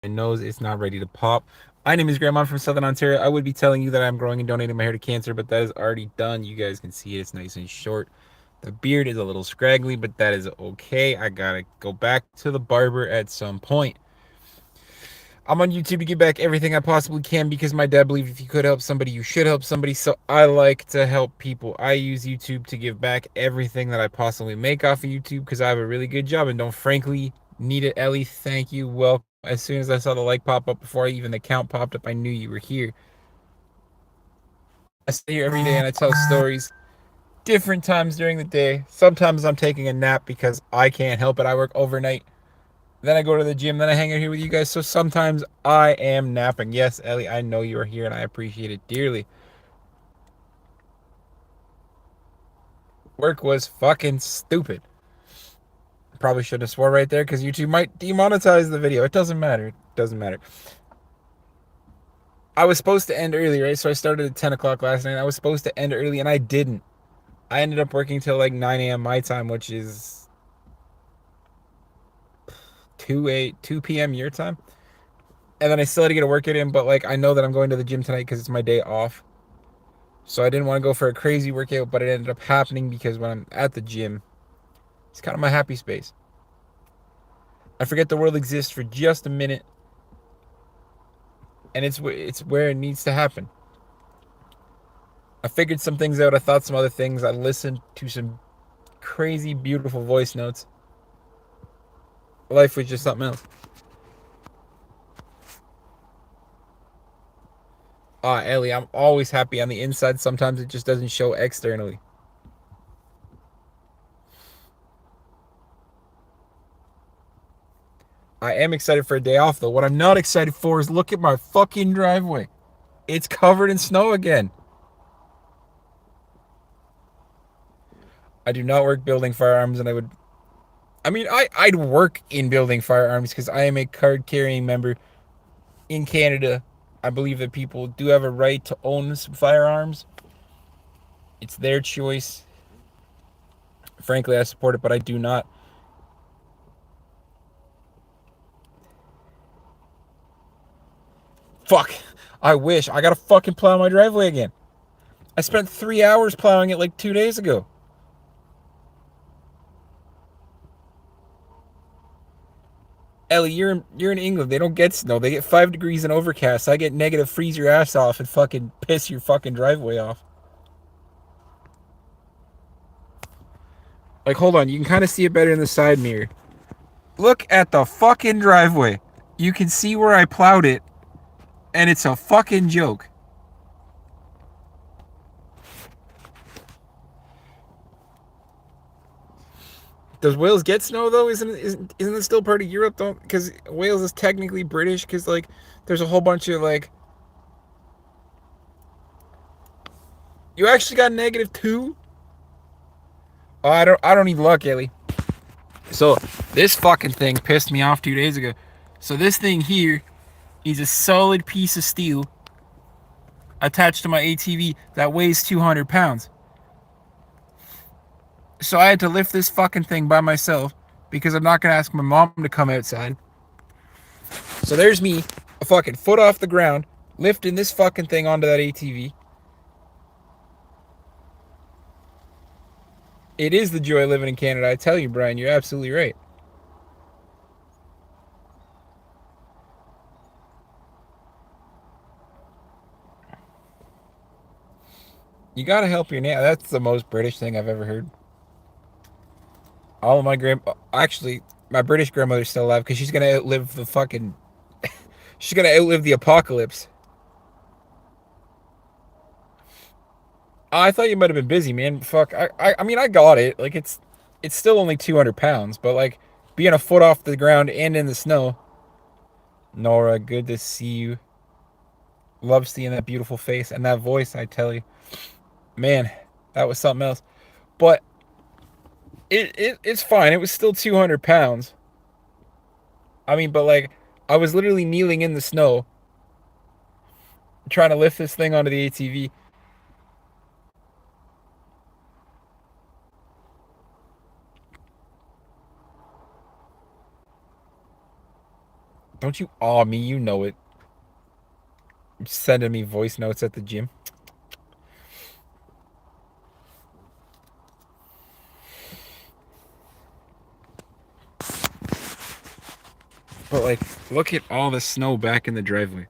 nose is not ready to pop. My name is Grandma from Southern Ontario. I would be telling you that I'm growing and donating my hair to cancer, but that is already done. You guys can see it. It's nice and short. The beard is a little scraggly, but that is okay. I gotta go back to the barber at some point. I'm on YouTube to give back everything I possibly can because my dad believed if you could help somebody, you should help somebody. So I like to help people. I use YouTube to give back everything that I possibly make off of YouTube because I have a really good job and don't frankly need it. Ellie, thank you. Welcome. As soon as I saw the like pop up before even the count popped up, I knew you were here. I sit here every day and I tell stories different times during the day. Sometimes I'm taking a nap because I can't help it. I work overnight. Then I go to the gym. Then I hang out here with you guys. So sometimes I am napping. Yes, Ellie, I know you are here and I appreciate it dearly. Work was fucking stupid. Probably should have swore right there because YouTube might demonetize the video. It doesn't matter. It doesn't matter. I was supposed to end early, right? So I started at 10 o'clock last night. I was supposed to end early and I didn't. I ended up working till like 9 a.m. my time, which is 2 p.m. your time. And then I still had to get a workout in, but like I know that I'm going to the gym tonight because it's my day off. So I didn't want to go for a crazy workout, but it ended up happening because when I'm at the gym, it's kind of my happy space. I forget the world exists for just a minute, and it's where it needs to happen. I figured some things out. I thought some other things. I listened to some crazy, beautiful voice notes. Life was just something else. Ellie, I'm always happy on the inside. Sometimes it just doesn't show externally. I am excited for a day off, though. What I'm not excited for is look at my fucking driveway. It's covered in snow again. I do not work building firearms, and I'd work in building firearms because I am a card carrying member in Canada. I believe that people do have a right to own some firearms. It's their choice. Frankly, I support it, but I do not. Fuck. I wish. I gotta fucking plow my driveway again. I spent 3 hours plowing it like 2 days ago. Ellie, you're in England. They don't get snow. They get 5 degrees and overcast. I get negative. Freeze your ass off and fucking piss your fucking driveway off. Like, hold on. You can kind of see it better in the side mirror. Look at the fucking driveway. You can see where I plowed it, and it's a fucking joke. Does Wales get snow though? Isn't it still part of Europe? Don't because Wales is technically British. Because like, there's a whole bunch of like. You actually got -2. Oh, I don't need luck, Ellie. So this fucking thing pissed me off 2 days ago. So this thing here is a solid piece of steel attached to my ATV that weighs 200 pounds. So I had to lift this fucking thing by myself because I'm not gonna ask my mom to come outside. So there's me, a fucking foot off the ground, lifting this fucking thing onto that ATV. It is the joy of living in Canada. I tell you, Brian, you're absolutely right. You gotta help your neighbor. That's the most British thing I've ever heard. All of my actually, my British grandmother's still alive because she's gonna outlive the fucking, she's gonna outlive the apocalypse. I thought you might have been busy, man. Fuck, I got it. Like it's still only 200 pounds, but like being a foot off the ground and in the snow. Nora, good to see you. Love seeing that beautiful face and that voice. I tell you, man, that was something else. But it's fine. It was still 200 pounds. But like I was literally kneeling in the snow trying to lift this thing onto the ATV. Don't you awe me, you know it. You're sending me voice notes at the gym. But like, look at all the snow back in the driveway.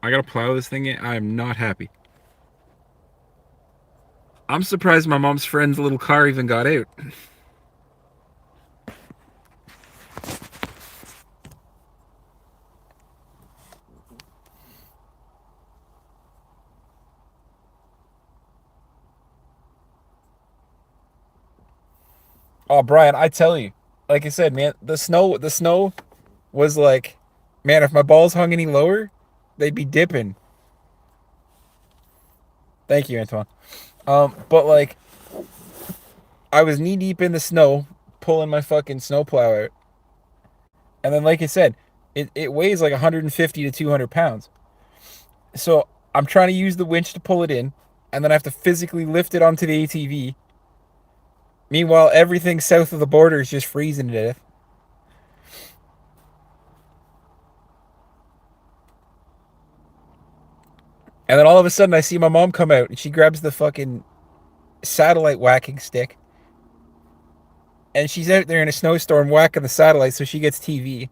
I gotta plow this thing in. I am not happy. I'm surprised my mom's friend's little car even got out. Oh, Brian, I tell you, like I said, man, the snow was like, man, if my balls hung any lower, they'd be dipping. Thank you, Antoine. But like, I was knee deep in the snow, pulling my fucking snowplow out, and then, like I said, it weighs like 150 to 200 pounds. So I'm trying to use the winch to pull it in, and then I have to physically lift it onto the ATV. Meanwhile, everything south of the border is just freezing to death. And then all of a sudden, I see my mom come out, and she grabs the fucking satellite whacking stick, and she's out there in a snowstorm whacking the satellite so she gets TV.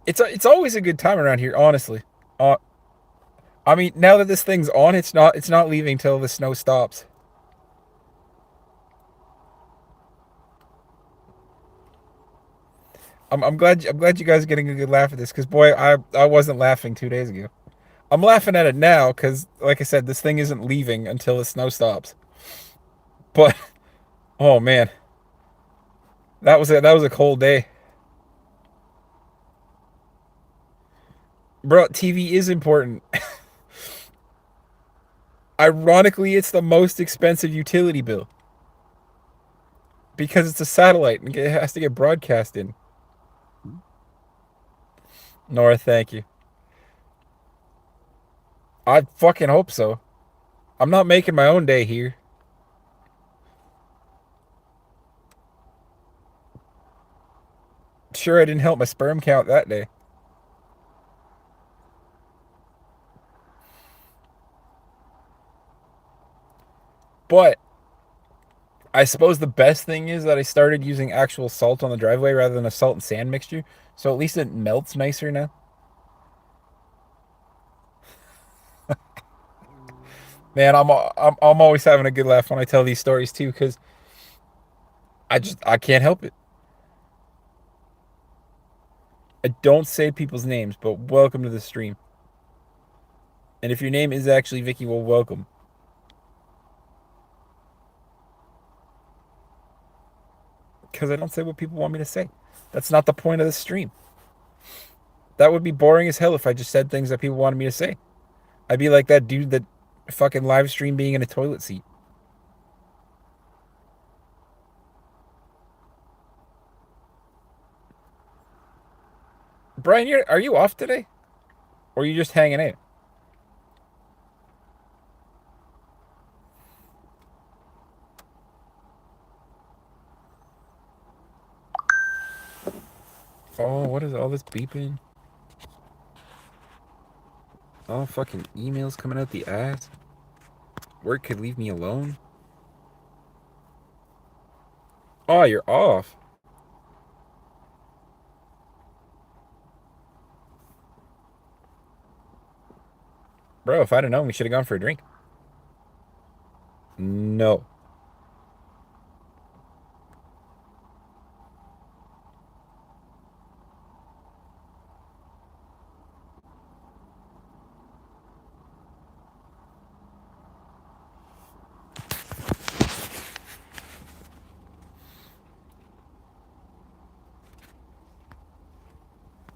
It's always a good time around here, honestly. Uh, I mean, now that this thing's on, it's not leaving till the snow stops. I'm glad you guys are getting a good laugh at this because boy, I wasn't laughing 2 days ago. I'm laughing at it now because, like I said, this thing isn't leaving until the snow stops. But oh man, that was a cold day, bro. TV is important. Ironically, it's the most expensive utility bill because it's a satellite and it has to get broadcast in. Nora, thank you. I fucking hope so. I'm not making my own day here. Sure, I didn't help my sperm count that day. But I suppose the best thing is that I started using actual salt on the driveway rather than a salt and sand mixture. So at least it melts nicer now. Man, I'm always having a good laugh when I tell these stories too, because I can't help it. I don't say people's names, but welcome to the stream. And if your name is actually Vicky, well, welcome. Because I don't say what people want me to say. That's not the point of the stream. That would be boring as hell if I just said things that people wanted me to say. I'd be like that dude that fucking live stream being in a toilet seat. Brian, are you off today? Or are you just hanging out? Oh, what is all this beeping? Oh, fucking emails coming out the ass. Work could leave me alone. Oh, you're off. Bro, if I'd have known, we should have gone for a drink. No.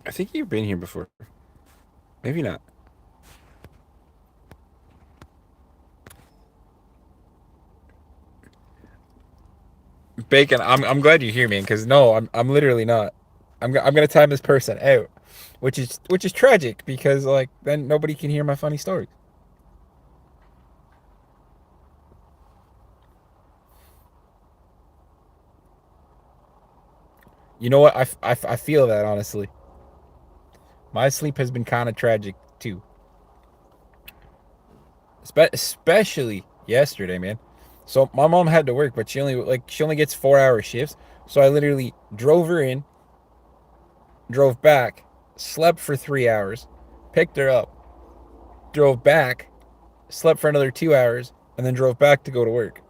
I think you've been here before. Maybe not. Bacon, I'm glad you're here, man, because no, I'm literally not. I'm gonna time this person out, which is tragic because like then nobody can hear my funny stories. You know what? I feel that, honestly. My sleep has been kind of tragic, too. Especially yesterday, man. So my mom had to work, but she only gets 4 hour shifts. So I literally drove her in, drove back, slept for 3 hours, picked her up, drove back, slept for another 2 hours, and then drove back to go to work.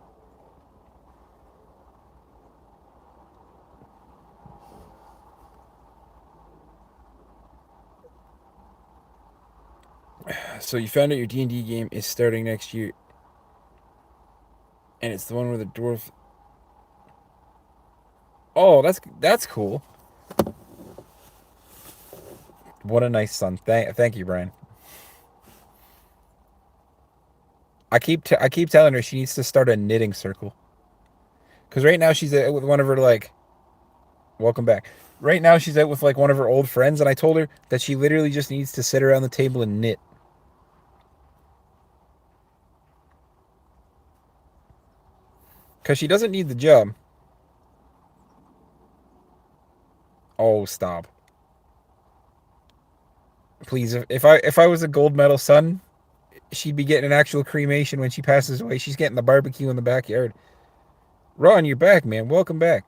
So you found out your D&D game is starting next year, and it's the one where the dwarf. Oh, that's cool. What a nice son. Thank you, Brian. I keep telling her she needs to start a knitting circle. Cause right now she's with one of her like. Welcome back. Right now she's out with like one of her old friends, and I told her that she literally just needs to sit around the table and knit. Cause she doesn't need the job. Oh, stop. Please, if I was a gold medal son, she'd be getting an actual cremation when she passes away. She's getting the barbecue in the backyard. Ron, you're back, man. Welcome back.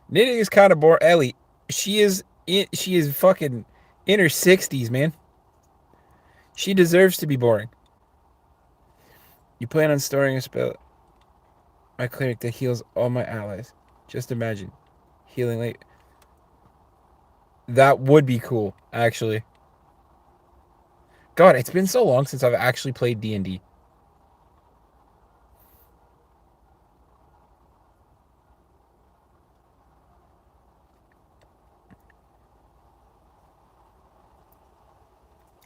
Knitting is kind of boring. Ellie, she is fucking in her 60s, man. She deserves to be boring. You plan on storing a spell, my cleric that heals all my allies. Just imagine healing late. That would be cool, actually. God, it's been so long since I've actually played D&D.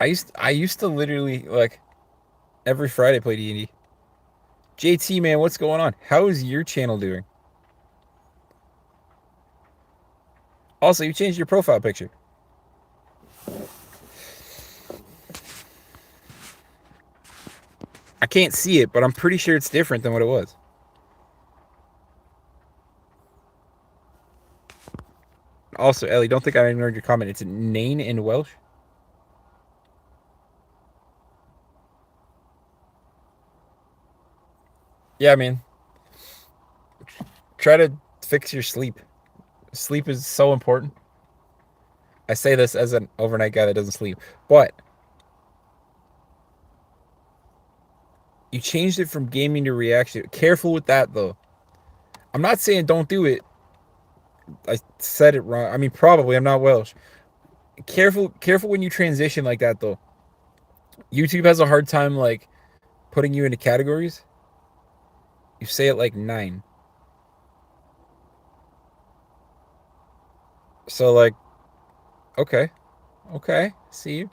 I used to literally like every Friday play D&D. JT, man, what's going on? How is your channel doing? Also, you changed your profile picture. I can't see it, but I'm pretty sure it's different than what it was. Also, Ellie, don't think I ignored your comment. It's Nain in Welsh. Yeah, man. Try to fix your sleep. Sleep is so important. I say this as an overnight guy that doesn't sleep, but you changed it from gaming to reaction. Careful with that, though. I'm not saying don't do it. I said it wrong. I mean, probably. I'm not Welsh. Careful when you transition like that, though. YouTube has a hard time like putting you into categories. You say it like 9. So like, okay, okay, see you.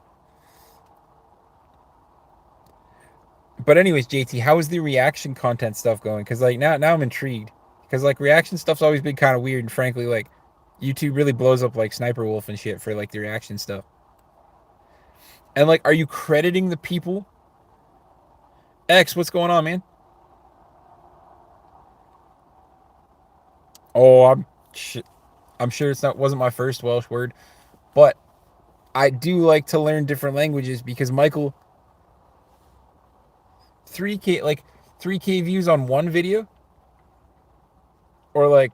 But anyways, JT, how is the reaction content stuff going? Because like now I'm intrigued. Because like reaction stuff's always been kind of weird, and frankly, like YouTube really blows up like Sniper Wolf and shit for like the reaction stuff. And like, are you crediting the people? X, what's going on, man? Oh, I'm sure it's not wasn't my first Welsh word, but I do like to learn different languages because Michael 3K like 3K views on one video, or like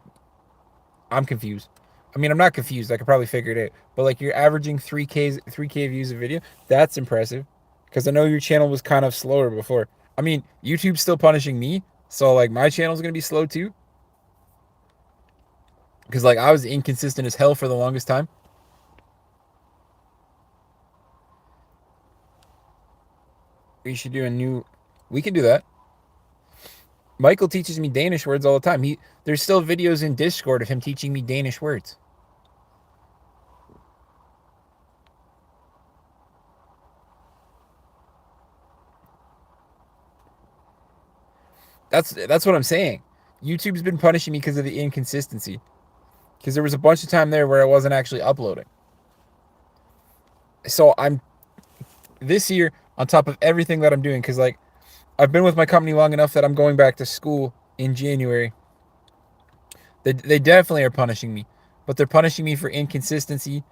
I'm confused. I mean, I'm not confused. I could probably figure it out. But like you're averaging 3K views a video. That's impressive. Because I know your channel was kind of slower before. I mean, YouTube's still punishing me, so like my channel's gonna be slow too. Because like I was inconsistent as hell for the longest time. We should do a new. We can do that. Michael teaches me Danish words all the time. There's still videos in Discord of him teaching me Danish words. That's what I'm saying. YouTube's been punishing me because of the inconsistency. Because there was a bunch of time there where I wasn't actually uploading. So I'm this year on top of everything that I'm doing, because like I've been with my company long enough that I'm going back to school in January. They definitely are punishing me, but they're punishing me for inconsistency.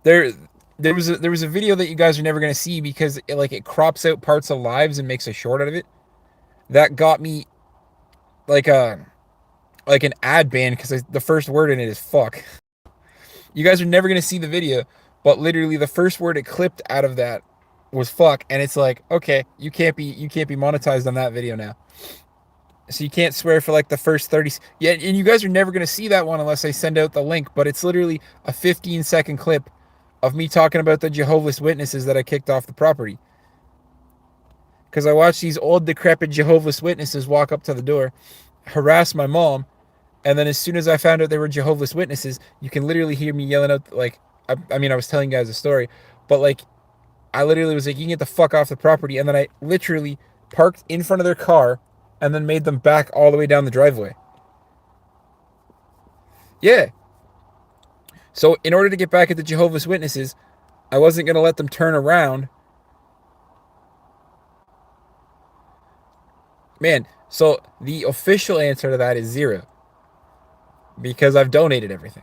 There there was a video that you guys are never gonna see because it crops out parts of lives and makes a short out of it. That got me like a like an ad ban because the first word in it is fuck. You guys are never gonna see the video, but literally the first word it clipped out of that was fuck, and it's like, okay, you can't be monetized on that video now. So you can't swear for like the first 30. Yeah, and you guys are never gonna see that one unless I send out the link. But it's literally a 15-second clip of me talking about the Jehovah's Witnesses that I kicked off the property. Because I watched these old decrepit Jehovah's Witnesses walk up to the door, harass my mom, and then as soon as I found out they were Jehovah's Witnesses, you can literally hear me yelling out like, I mean, I was telling you guys a story, but like, I literally was like, you can get the fuck off the property, and then I literally parked in front of their car, and then made them back all the way down the driveway. Yeah. So in order to get back at the Jehovah's Witnesses, I wasn't gonna let them turn around. Man, so the official answer to that is zero because I've donated everything.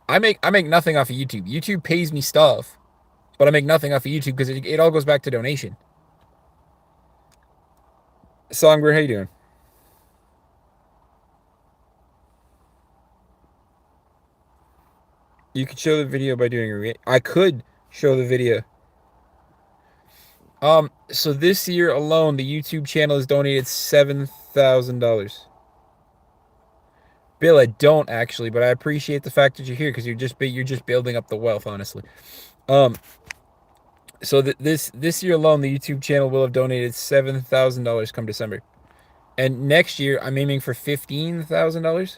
I make nothing off of YouTube. YouTube pays me stuff, but I make nothing off of YouTube because it all goes back to donation. Songbird, how you doing? You could show the video by doing a I could show the video. So this year alone, the YouTube channel has donated $7,000. Bill, I don't actually, but I appreciate the fact that you're here because you're just building up the wealth, honestly. Um, so this year alone, the YouTube channel will have donated $7,000 come December, and next year I'm aiming for $15,000.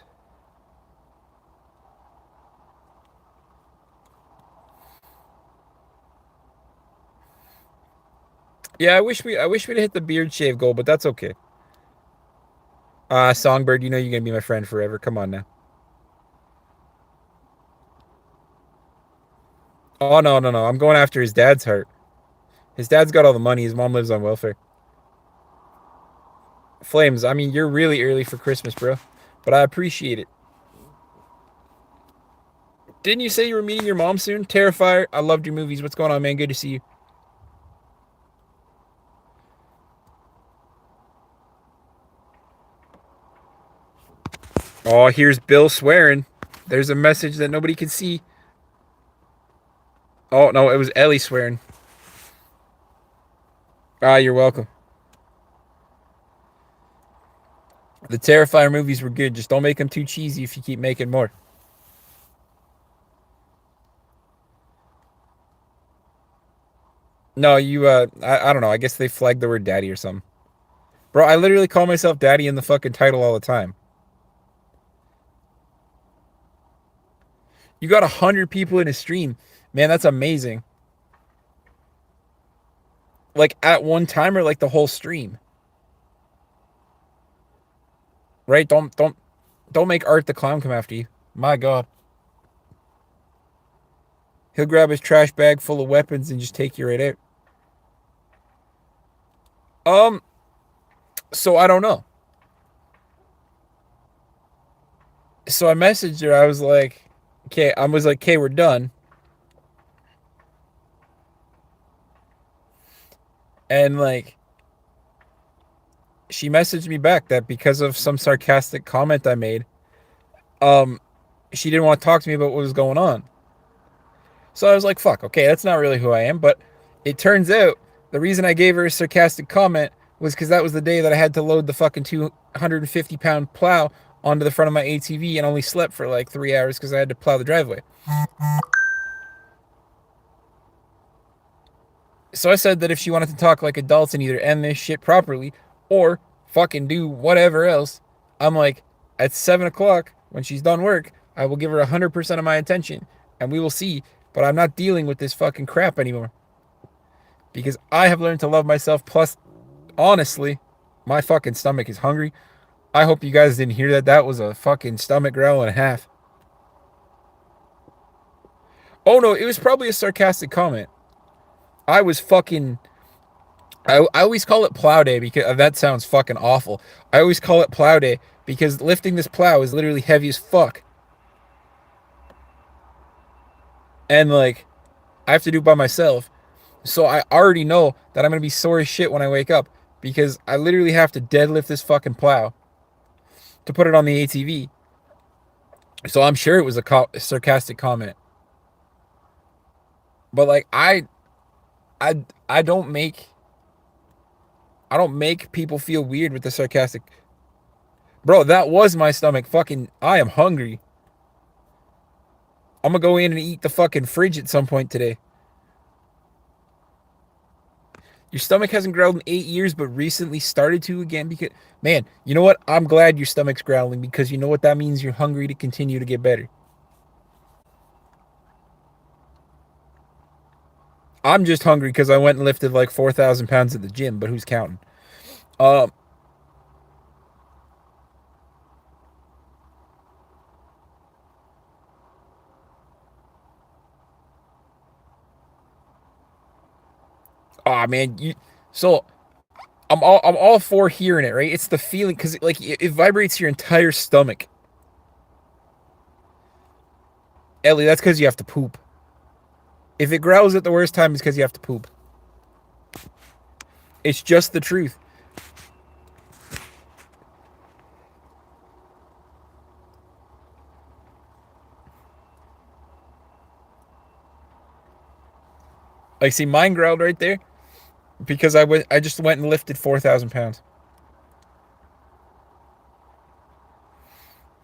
Yeah, I wish we'd hit the beard shave goal, but that's okay. Songbird, you know you're gonna be my friend forever. Come on now. Oh no, no, no. I'm going after his dad's heart. His dad's got all the money. His mom lives on welfare. Flames, I mean, you're really early for Christmas, bro. But I appreciate it. Didn't you say you were meeting your mom soon? Terrifier, I loved your movies. What's going on, man? Good to see you. Oh, here's Bill swearing. There's a message that nobody can see. Oh, no, it was Ellie swearing. You're welcome. The Terrifier movies were good. Just don't make them too cheesy if you keep making more. No, I don't know. I guess they flagged the word daddy or something. Bro, I literally call myself daddy in the fucking title all the time. You got 100 people in a stream. Man, that's amazing. Like at one time or like the whole stream. Right? Don't make Art the Clown come after you. My God. He'll grab his trash bag full of weapons and just take you right out. Um, so I don't know. So I messaged her. I was like, okay, we're done. And like, she messaged me back that because of some sarcastic comment I made, um, she didn't want to talk to me about what was going on. So I was like, fuck, okay, that's not really who I am. But it turns out the reason I gave her a sarcastic comment was because that was the day that I had to load the fucking 250-pound plow onto the front of my ATV and only slept for like 3 hours because I had to plow the driveway. So I said that if she wanted to talk like adults and either end this shit properly or fucking do whatever else, I'm like, at 7 o'clock when she's done work, I will give her 100% of my attention and we will see. But I'm not dealing with this fucking crap anymore because I have learned to love myself. Plus, honestly, my fucking stomach is hungry. I hope you guys didn't hear that. That was a fucking stomach growl and a half. Oh no, it was probably a sarcastic comment. I was fucking I always call it plow day because that sounds fucking awful. I always call it plow day because lifting this plow is literally heavy as fuck. And like I have to do it by myself. So I already know that I'm going to be sore as shit when I wake up because I literally have to deadlift this fucking plow to put it on the ATV. So I'm sure it was a sarcastic comment. But like I I don't make I don't make people feel weird with the sarcastic. Bro, that was my stomach. Fucking I am hungry. I'm gonna go in and eat the fucking fridge at some point today. Your stomach hasn't growled in 8 years, but recently started to again because, man, you know what? I'm glad your stomach's growling because you know what that means? You're hungry to continue to get better. I'm just hungry because I went and lifted like 4,000 pounds at the gym, but who's counting? Um, oh man, so I'm all for hearing it, right? It's the feeling because like it vibrates your entire stomach. Ellie, that's because you have to poop. If it growls at the worst time, it's because you have to poop. It's just the truth. Like, see, mine growled right there because I just went and lifted 4,000 pounds,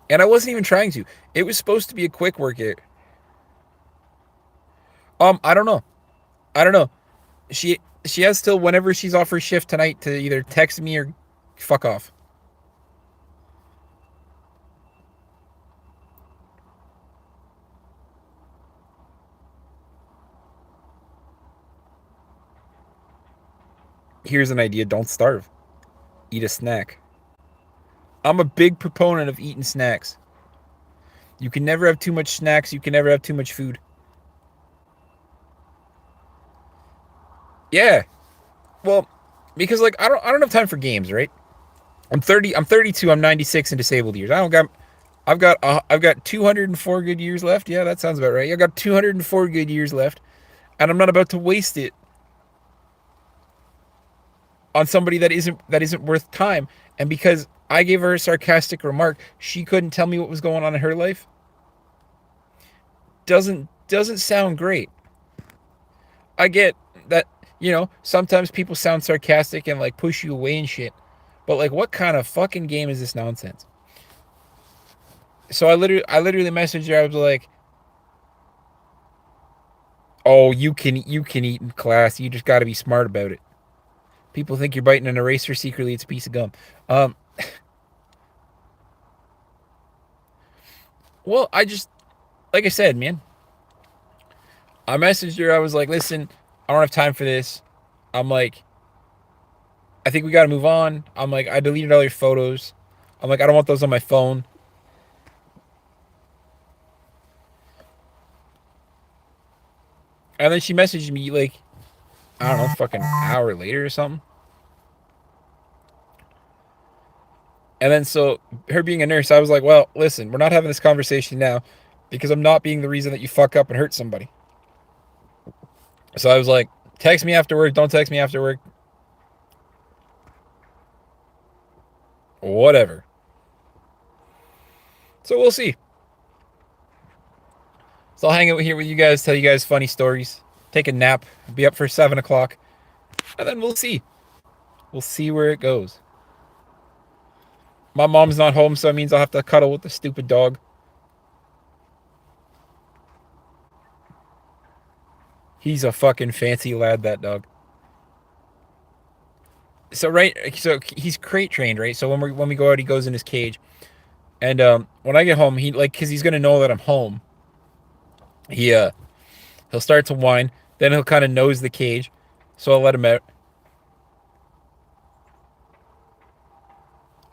and I wasn't even trying to. It was supposed to be a quick workout. I don't know. I don't know. She has till whenever she's off her shift tonight to either text me or fuck off. Here's an idea: don't starve. Eat a snack. I'm a big proponent of eating snacks. You can never have too much snacks. You can never have too much food. Yeah. Well, because like I don't have time for games, right? I'm 30. I'm 32. I'm 96 in disabled years. I don't got. I've got 204 good years left. Yeah, that sounds about right. I got 204 good years left, and I'm not about to waste it on somebody that isn't worth time. And because I gave her a sarcastic remark, she couldn't tell me what was going on in her life. Doesn't sound great. I get that, sometimes people sound sarcastic and like push you away and shit. But like what kind of fucking game is this nonsense? So I literally messaged her. I was like, "Oh, you can eat in class. You just got to be smart about it. People think you're biting an eraser. Secretly, it's a piece of gum." Um, well, like I said, man, I messaged her. I was like, "Listen, I don't have time for this." I'm like, "I think we got to move on." I'm like, "I deleted all your photos." I'm like, "I don't want those on my phone." And then she messaged me like, I don't know, fucking hour later or something. And then so her being a nurse, I was like, "Well, listen, we're not having this conversation now because I'm not being the reason that you fuck up and hurt somebody." So I was like, "Text me after work. Don't text me after work. Whatever." So we'll see. So I'll hang out here with you guys, tell you guys funny stories, take a nap, be up for 7 o'clock, and then we'll see. We'll see where it goes. My mom's not home, so it means I'll have to cuddle with the stupid dog. He's a fucking fancy lad, that dog. So he's crate trained, right? So when we go out, he goes in his cage, and when I get home, he like because he's gonna know that I'm home. He'll start to whine, then he'll kind of nose the cage, so I'll let him out.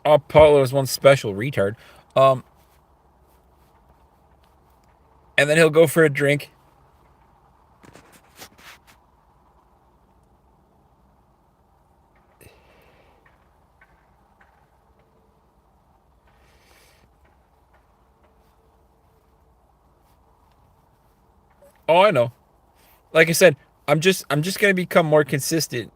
Oh, Paulo is one special retard. Um, and then he'll go for a drink. Oh, I know. Like I said, I'm just gonna become more consistent.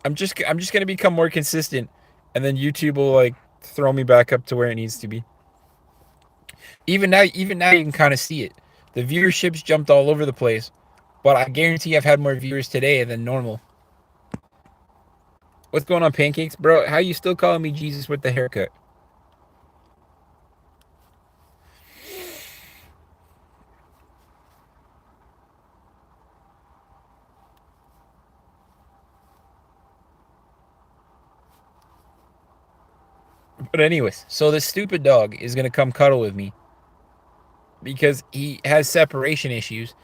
I'm just gonna become more consistent, and then YouTube will like throw me back up to where it needs to be. Even now, you can kind of see it. The viewership's jumped all over the place, but I guarantee I've had more viewers today than normal. What's going on, pancakes, bro? How you still calling me Jesus with the haircut? But anyways, so this stupid dog is gonna come cuddle with me because he has separation issues.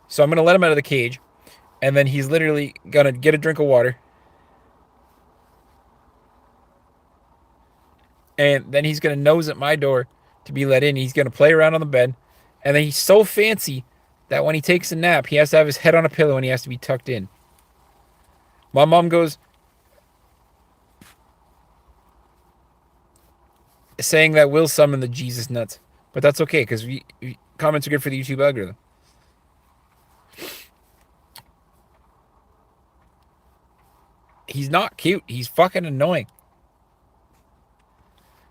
So I'm gonna let him out of the cage, and then he's literally gonna get a drink of water, and then he's gonna nose at my door to be let in. He's gonna play around on the bed, and then he's so fancy that when he takes a nap, he has to have his head on a pillow and he has to be tucked in. My mom goes saying that will summon the Jesus nuts, but that's okay because comments are good for the YouTube algorithm. He's not cute. He's fucking annoying,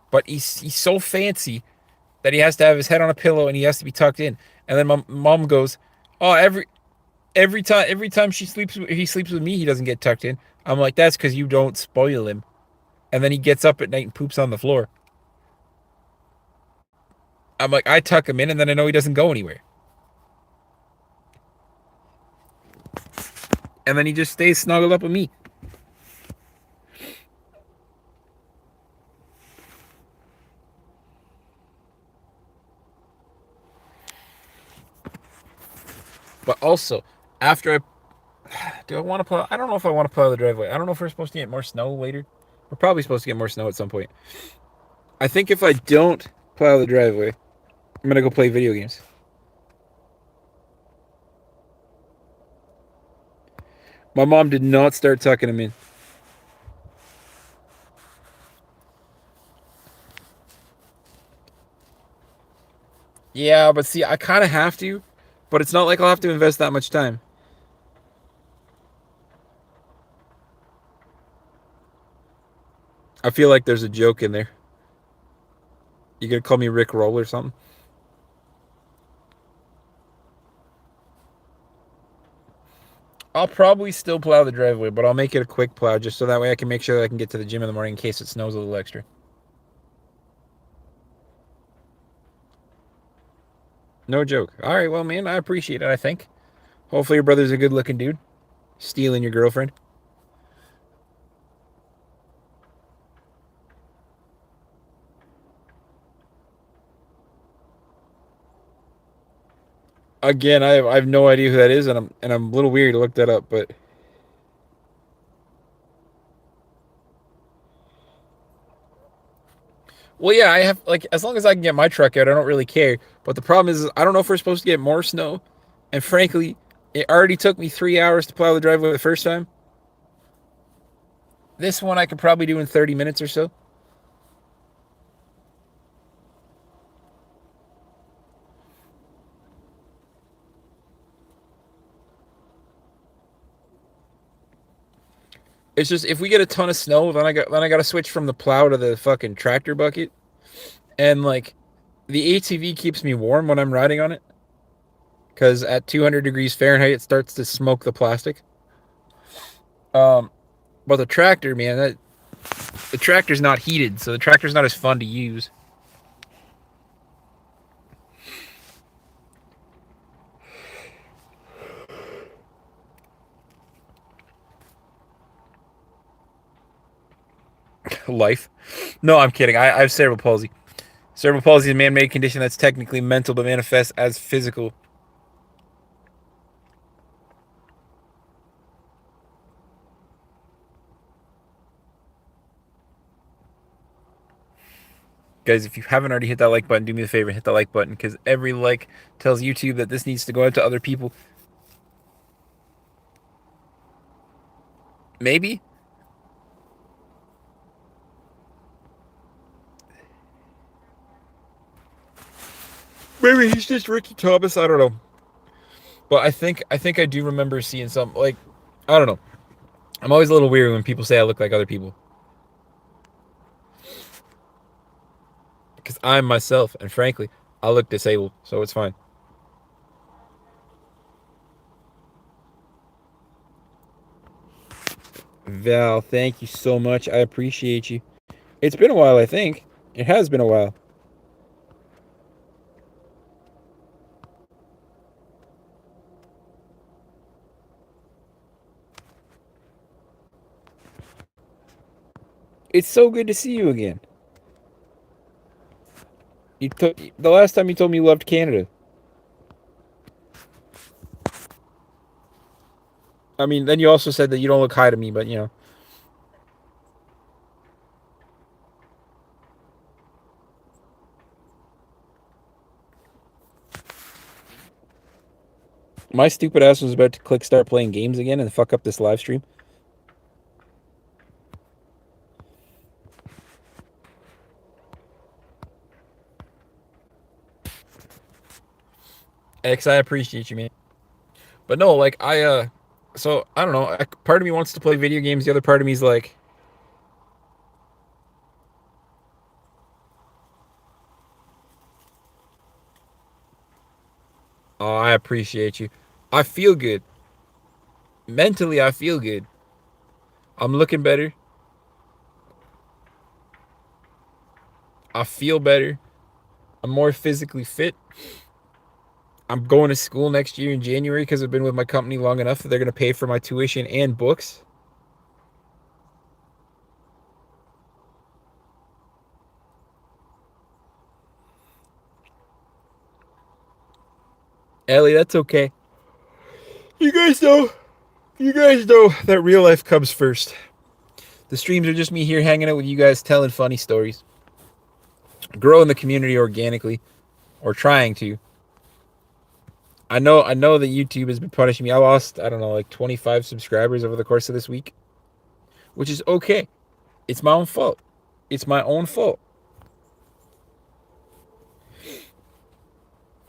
but he's so fancy that he has to have his head on a pillow and he has to be tucked in. And then my mom goes, "Oh, every time he sleeps with me, he doesn't get tucked in." I'm like, "That's because you don't spoil him." And then he gets up at night and poops on the floor. I'm like, I tuck him in, and then I know he doesn't go anywhere. And then he just stays snuggled up with me. But also, after I do I want to plow? I don't know if I want to plow the driveway. I don't know if we're supposed to get more snow later. We're probably supposed to get more snow at some point. I think if I don't plow the driveway, I'm gonna go play video games. My mom did not start tucking him in. Yeah, but see, I kind of have to, but it's not like I'll have to invest that much time. I feel like there's a joke in there. You gonna call me Rick Roll or something? I'll probably still plow the driveway, but I'll make it a quick plow just so that way I can make sure that I can get to the gym in the morning in case it snows a little extra. No joke. All right, well, man, I appreciate it, I think. Hopefully your brother's a good looking dude. Stealing your girlfriend. Again, I have no idea who that is, and I'm a little weird to look that up, but well, yeah, I have like as long as I can get my truck out, I don't really care. But the problem is I don't know if we're supposed to get more snow, and frankly, it already took me 3 hours to plow the driveway the first time. This one I could probably do in 30 minutes or so. It's just if we get a ton of snow, then I got to switch from the plow to the fucking tractor bucket, and like the ATV keeps me warm when I'm riding on it because at 200 degrees Fahrenheit it starts to smoke the plastic. Um, but the tractor, man, the tractor's not heated, so the tractor's not as fun to use. Life. No, I'm kidding. I have cerebral palsy. Cerebral palsy is a man-made condition that's technically mental but manifests as physical. Guys, if you haven't already hit that like button, do me a favor, hit that like button because every like tells YouTube that this needs to go out to other people. Maybe. Maybe he's just Ricky Thomas. I don't know. But I think I do remember seeing some, like, I don't know. I'm always a little weird when people say I look like other people because I'm myself, and frankly, I look disabled, so it's fine. Val, thank you so much. I appreciate you. It's been a while, I think. It has been a while. It's so good to see you again. The last time you told me you loved Canada. I mean, then you also said that you don't look high to me, but you know. My stupid ass was about to click start playing games again and fuck up this live stream. X, I appreciate you, man. But no, like so I don't know. Part of me wants to play video games. The other part of me is like, oh, I appreciate you. I feel good mentally. I feel good. I'm looking better. I feel better. I'm more physically fit. I'm going to school next year in January because I've been with my company long enough that they're going to pay for my tuition and books. Ellie, that's okay. You guys know, you guys know that real life comes first. The streams are just me here hanging out with you guys, telling funny stories, growing the community organically, or trying to. I know that YouTube has been punishing me. I lost, I don't know, like 25 subscribers over the course of this week, which is okay. It's my own fault. It's my own fault.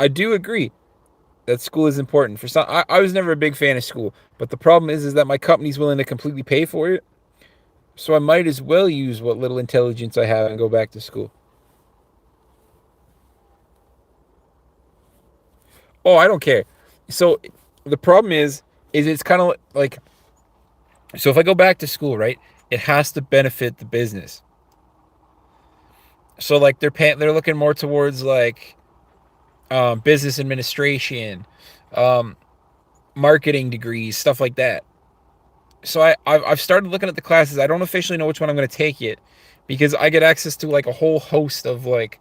I do agree that school is important for some. I was never a big fan of school, but the problem is that my company's willing to completely pay for it, so I might as well use what little intelligence I have and go back to school. Oh, I don't care. So the problem is it's kind of like, so if I go back to school, right, it has to benefit the business. So like they're looking more towards like business administration, um, marketing degrees, stuff like that. So I've started looking at the classes. I don't officially know which one I'm going to take yet because I get access to like a whole host of like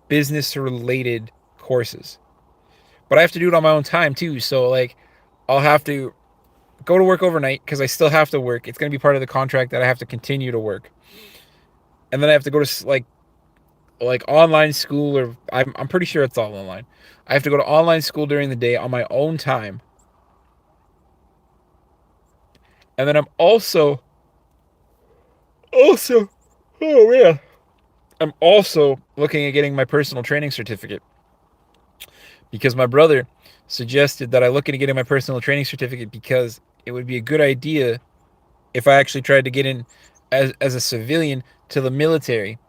business related courses. But I have to do it on my own time too. So like I'll have to go to work overnight because I still have to work. It's going to be part of the contract that I have to continue to work. And then I have to go to like online school, or I'm pretty sure it's all online. I have to go to online school during the day on my own time. And then I'm also oh man, I'm also looking at getting my personal training certificate because my brother suggested that I look into getting my personal training certificate because it would be a good idea if I actually tried to get in as a civilian to the military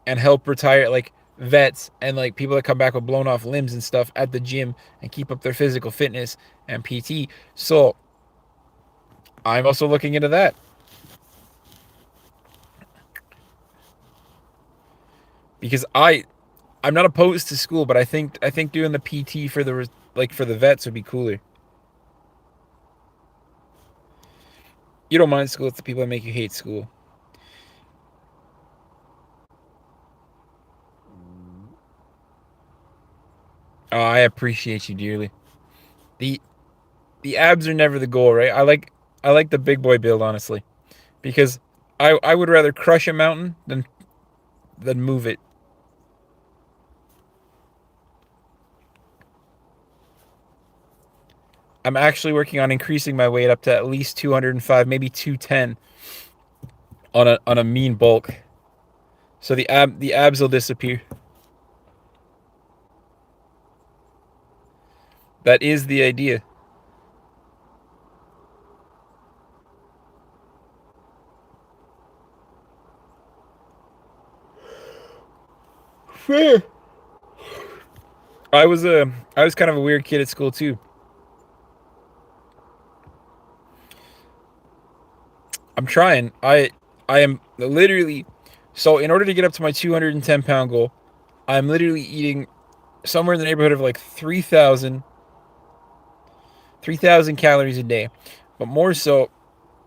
and help retire like vets and like people that come back with blown off limbs and stuff at the gym and keep up their physical fitness and PT. So I'm also looking into that because I'm not opposed to school, but I think doing the PT for the like for the vets would be cooler. You don't mind school, it's the people that make you hate school. Oh, I appreciate you dearly. The the abs are never the goal, right? I like the big boy build honestly because I would rather crush a mountain than move it. I'm actually working on increasing my weight up to at least 205, maybe 210 on a mean bulk. So the abs will disappear. That is the idea. Fair. I was kind of a weird kid at school too. I'm trying. I am literally so in order to get up to my 210-pound goal, I'm literally eating somewhere in the neighborhood of like 3,000 calories a day. But more so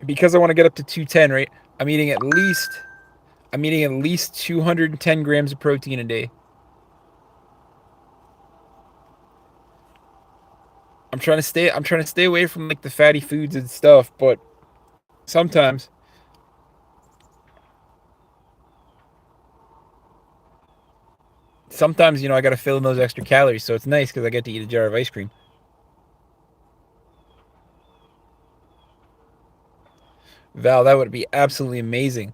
because I want to get up to 210, right? I'm eating at least I'm eating at least 210 grams of protein a day. I'm trying to stay away from like the fatty foods and stuff, but sometimes sometimes I got to fill in those extra calories, so it's nice cuz I get to eat a jar of ice cream. Val, that would be absolutely amazing.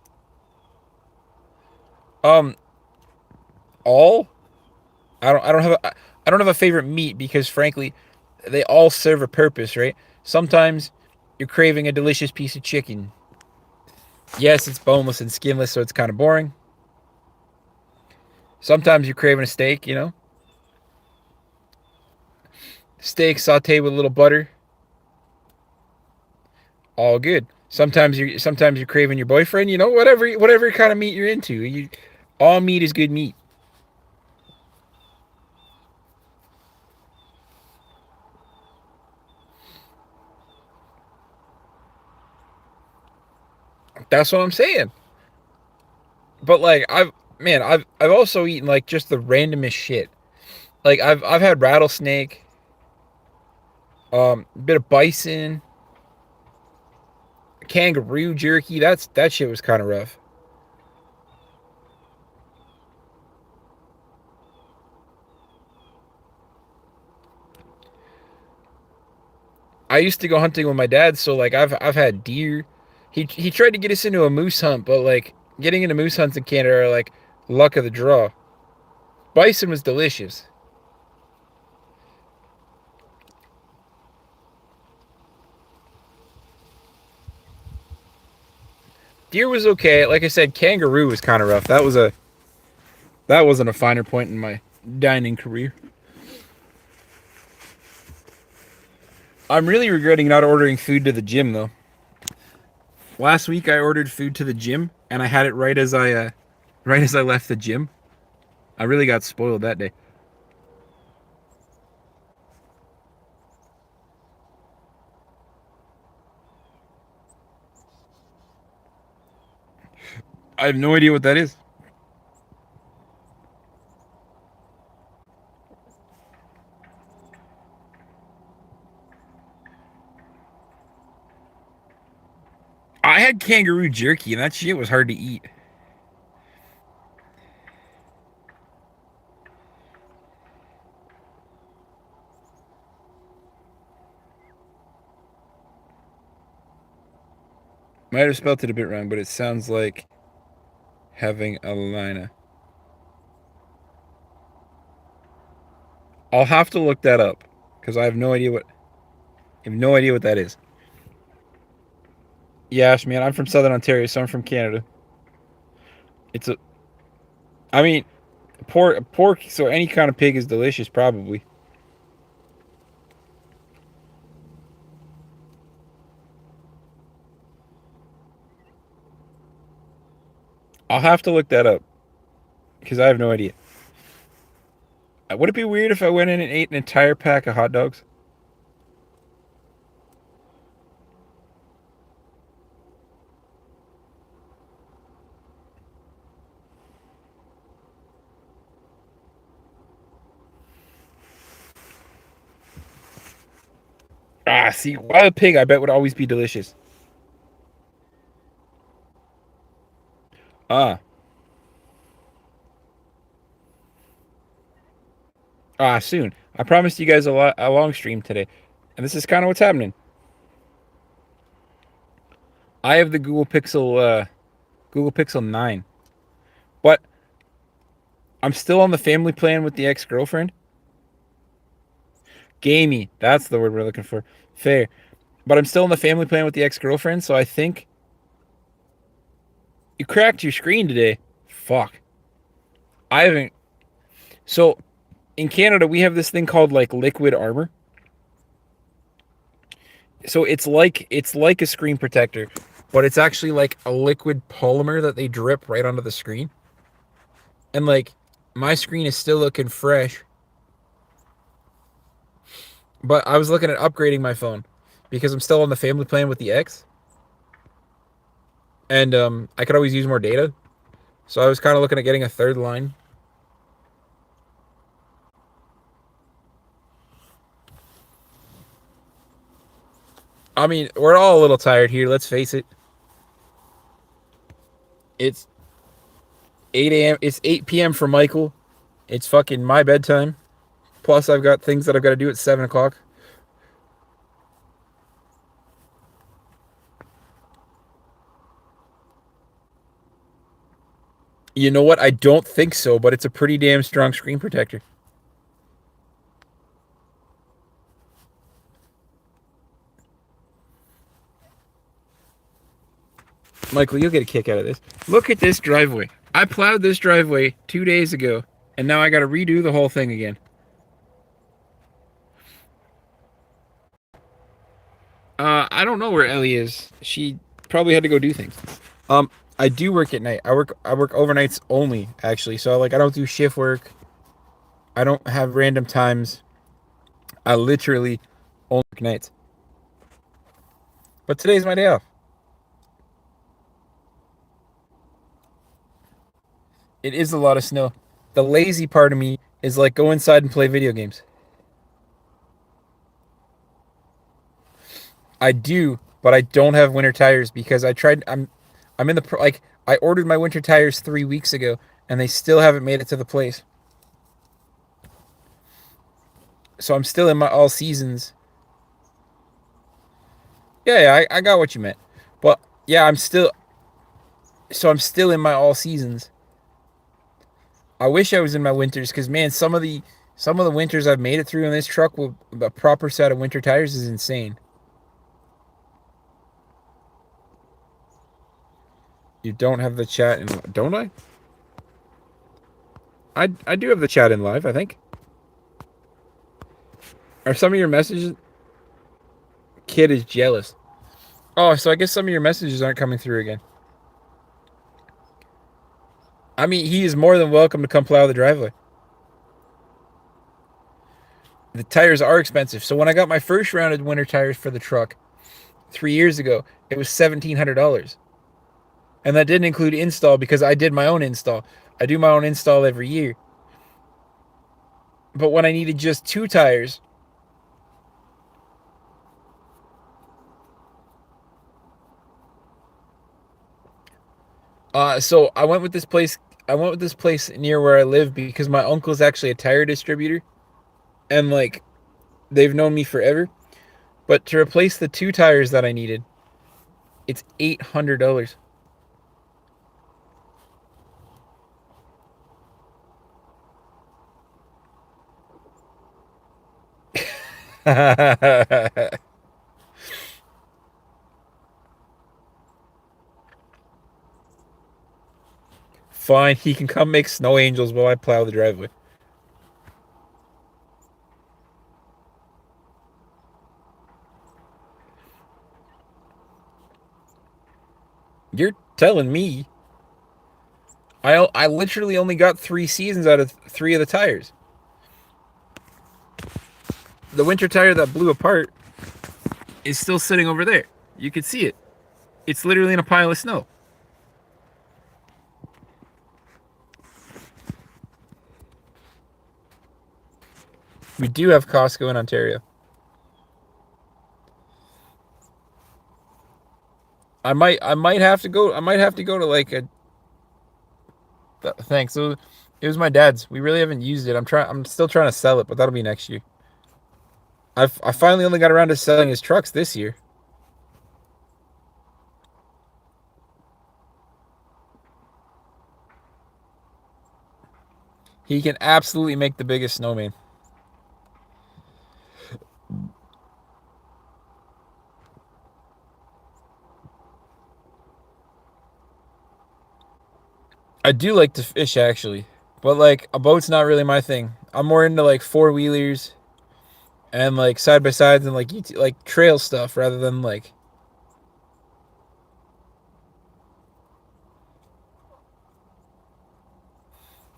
Um all I don't have I don't have a favorite meat because frankly, they all serve a purpose, right? Sometimes you're craving a delicious piece of chicken. Yes, it's boneless and skinless, so it's kind of boring. Sometimes you're craving a steak, steak sauteed with a little butter, all good. Sometimes you're craving your boyfriend, whatever kind of meat you're into. All meat is good meat. That's what I'm saying. But like I've also eaten like just the randomest shit. Like I've had rattlesnake, a bit of bison, kangaroo jerky. That shit was kind of rough. I used to go hunting with my dad, so like I've had deer. He tried to get us into a moose hunt, but like getting into moose hunts in Canada are like luck of the draw. Bison was delicious. Deer was okay. Like I said, kangaroo was kind of rough. That wasn't a finer point in my dining career. I'm really regretting not ordering food to the gym though. Last week I ordered food to the gym and I had it right as I left the gym. I really got spoiled that day. I have no idea what that is. I had kangaroo jerky and that shit was hard to eat. Might have spelled it a bit wrong, but it sounds like having a lina. I'll have to look that up because I have no idea what that is. Yash, man, I'm from Southern Ontario, so I'm from Canada. It's a, I mean, pork, so any kind of pig is delicious, probably. I'll have to look that up because I have no idea. Would it be weird if I went in and ate an entire pack of hot dogs? Ah, see, wild pig, I bet would always be delicious. Ah, soon. I promised you guys a long stream today, and this is kind of what's happening. I have the Google Pixel 9, but I'm still on the family plan with the ex girlfriend. Gamey. That's the word we're looking for. Fair. But I'm still in the family plan with the ex-girlfriend, so I think you cracked your screen today. Fuck. I haven't. So in Canada, we have this thing called like liquid armor. So it's like a screen protector, but it's actually like a liquid polymer that they drip right onto the screen. And like my screen is still looking fresh, but I was looking at upgrading my phone because I'm still on the family plan with the X, and I could always use more data. So I was kind of looking at getting a third line. I mean, we're all a little tired here. Let's face it. It's 8 a.m. It's 8 p.m. for Michael. It's fucking my bedtime. Plus, I've got things that I've got to do at 7 o'clock. You know what? I don't think so, but it's a pretty damn strong screen protector. Michael, you'll get a kick out of this. Look at this driveway. I plowed this driveway 2 days ago, and now I got to redo the whole thing again. I don't know where Ellie is. She probably had to go do things. Um, I do work at night. I work overnights only, actually. So like I don't do shift work. I don't have random times. I literally only work nights. But today's my day off. It is a lot of snow. The lazy part of me is like go inside and play video games. I do, but I don't have winter tires because I tried. I'm in the like I ordered my winter tires 3 weeks ago and they still haven't made it to the place. So I'm still in my all seasons. Yeah, I got what you meant. But yeah, I'm still in my all seasons. I wish I was in my winters because man, some of the winters I've made it through in this truck with a proper set of winter tires is insane. You don't have the chat in, don't I? I do have the chat in live, I think. Are some of your messages? Kid is jealous. Oh, so I guess some of your messages aren't coming through again. I mean, he is more than welcome to come plow the driveway. The tires are expensive. So when I got my first round of winter tires for the truck 3 years ago, it was $1,700, and that didn't include install because I did my own install. I do my own install every year. But when I needed just two tires, so I went with this place. I went with this place near where I live because my uncle's actually a tire distributor, and like they've known me forever. But to replace the two tires that I needed, it's $800. Fine, he can come make snow angels while I plow the driveway. You're telling me I literally only got 3 seasons out of three of the tires. The winter tire that blew apart is still sitting over there. You can see it. It's literally in a pile of snow. We do have Costco in Ontario. I might have to go. I might have to go to like a. Thanks. So it was my dad's. We really haven't used it. I'm still trying to sell it, but that'll be next year. I finally only got around to selling his trucks this year. He can absolutely make the biggest snowman. I do like to fish actually, but like a boat's not really my thing. I'm more into like four wheelers and like side by sides and like like trail stuff rather than like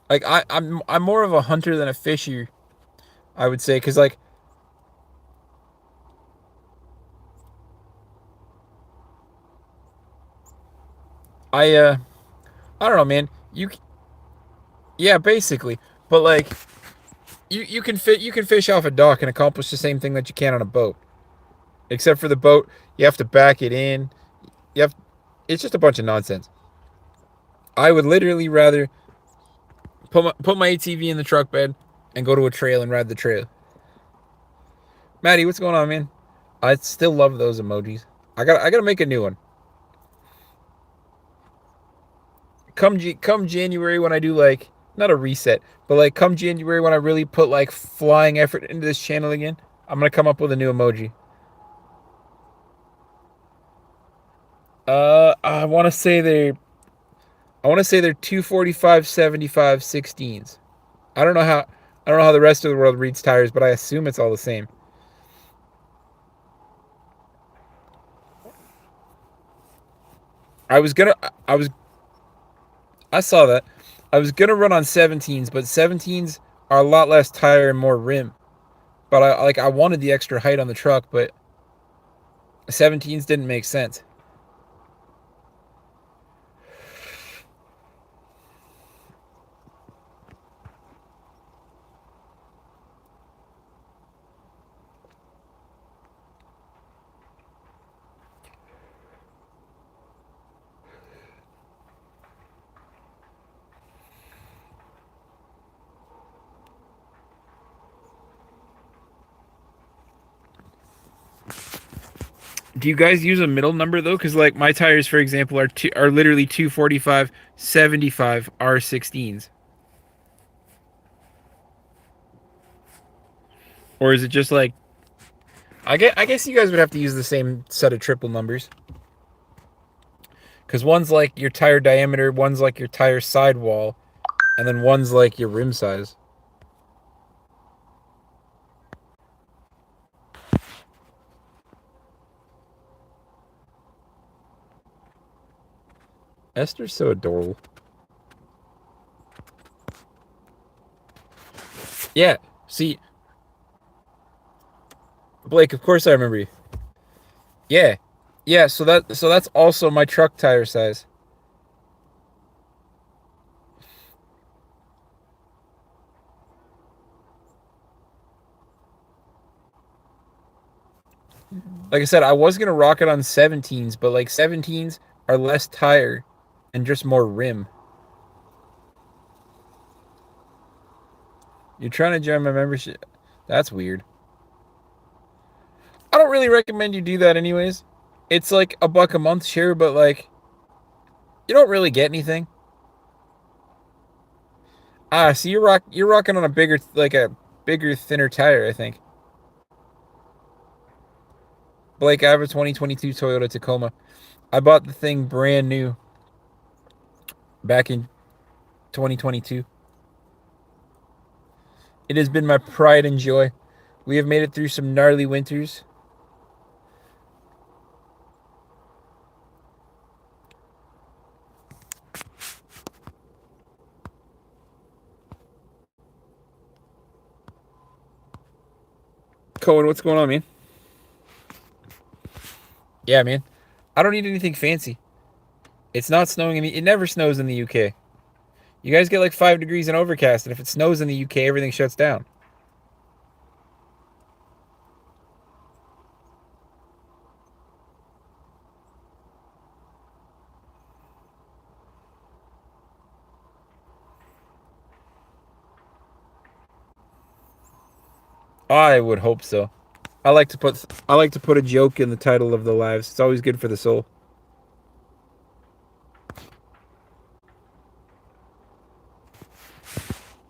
I'm more of a hunter than a fisher, I would say, because like I I don't know, man. Yeah, basically, but like you can fish off a dock and accomplish the same thing that you can on a boat, except for the boat you have to back it in. You have It's just a bunch of nonsense. I would literally rather put my ATV in the truck bed and go to a trail and ride the trail. Maddie, what's going on, man? I still love those emojis. I gotta make a new one. Come January when I do like not a reset, but like come January when I really put like flying effort into this channel again, I'm gonna come up with a new emoji. I want to say they're 245 75 16s. I don't know how I don't know how the rest of the world reads tires, but I assume it's all the same. I was gonna I was I saw that. I was gonna run on 17s, but 17s are a lot less tire and more rim. But I wanted the extra height on the truck, but 17s didn't make sense. Do you guys use a middle number though? Because like my tires, for example, are literally 245 75 R16s. Or is it just like I guess you guys would have to use the same set of triple numbers. Because one's like your tire diameter, one's like your tire sidewall, and then one's like your rim size. Esther's so adorable. Yeah. See, Blake, of course I remember you. Yeah. Yeah, so that's also my truck tire size. Like I said, I was gonna rock it on 17s, but like 17s are less tire and just more rim. You're trying to join my membership. That's weird. I don't really recommend you do that anyways. It's like a buck a month, sure, but like you don't really get anything. Ah, so you're rocking on a bigger, thinner tire, I think. Blake, I have a 2022 Toyota Tacoma. I bought the thing brand new back in 2022. It has been my pride and joy. We have made it through some gnarly winters. Cohen, what's going on, man? Yeah, man. I don't need anything fancy. It's not snowing it never snows in the UK. You guys get like 5 degrees and overcast, and if it snows in the UK, everything shuts down. I would hope so. I like to put a joke in the title of the lives. It's always good for the soul.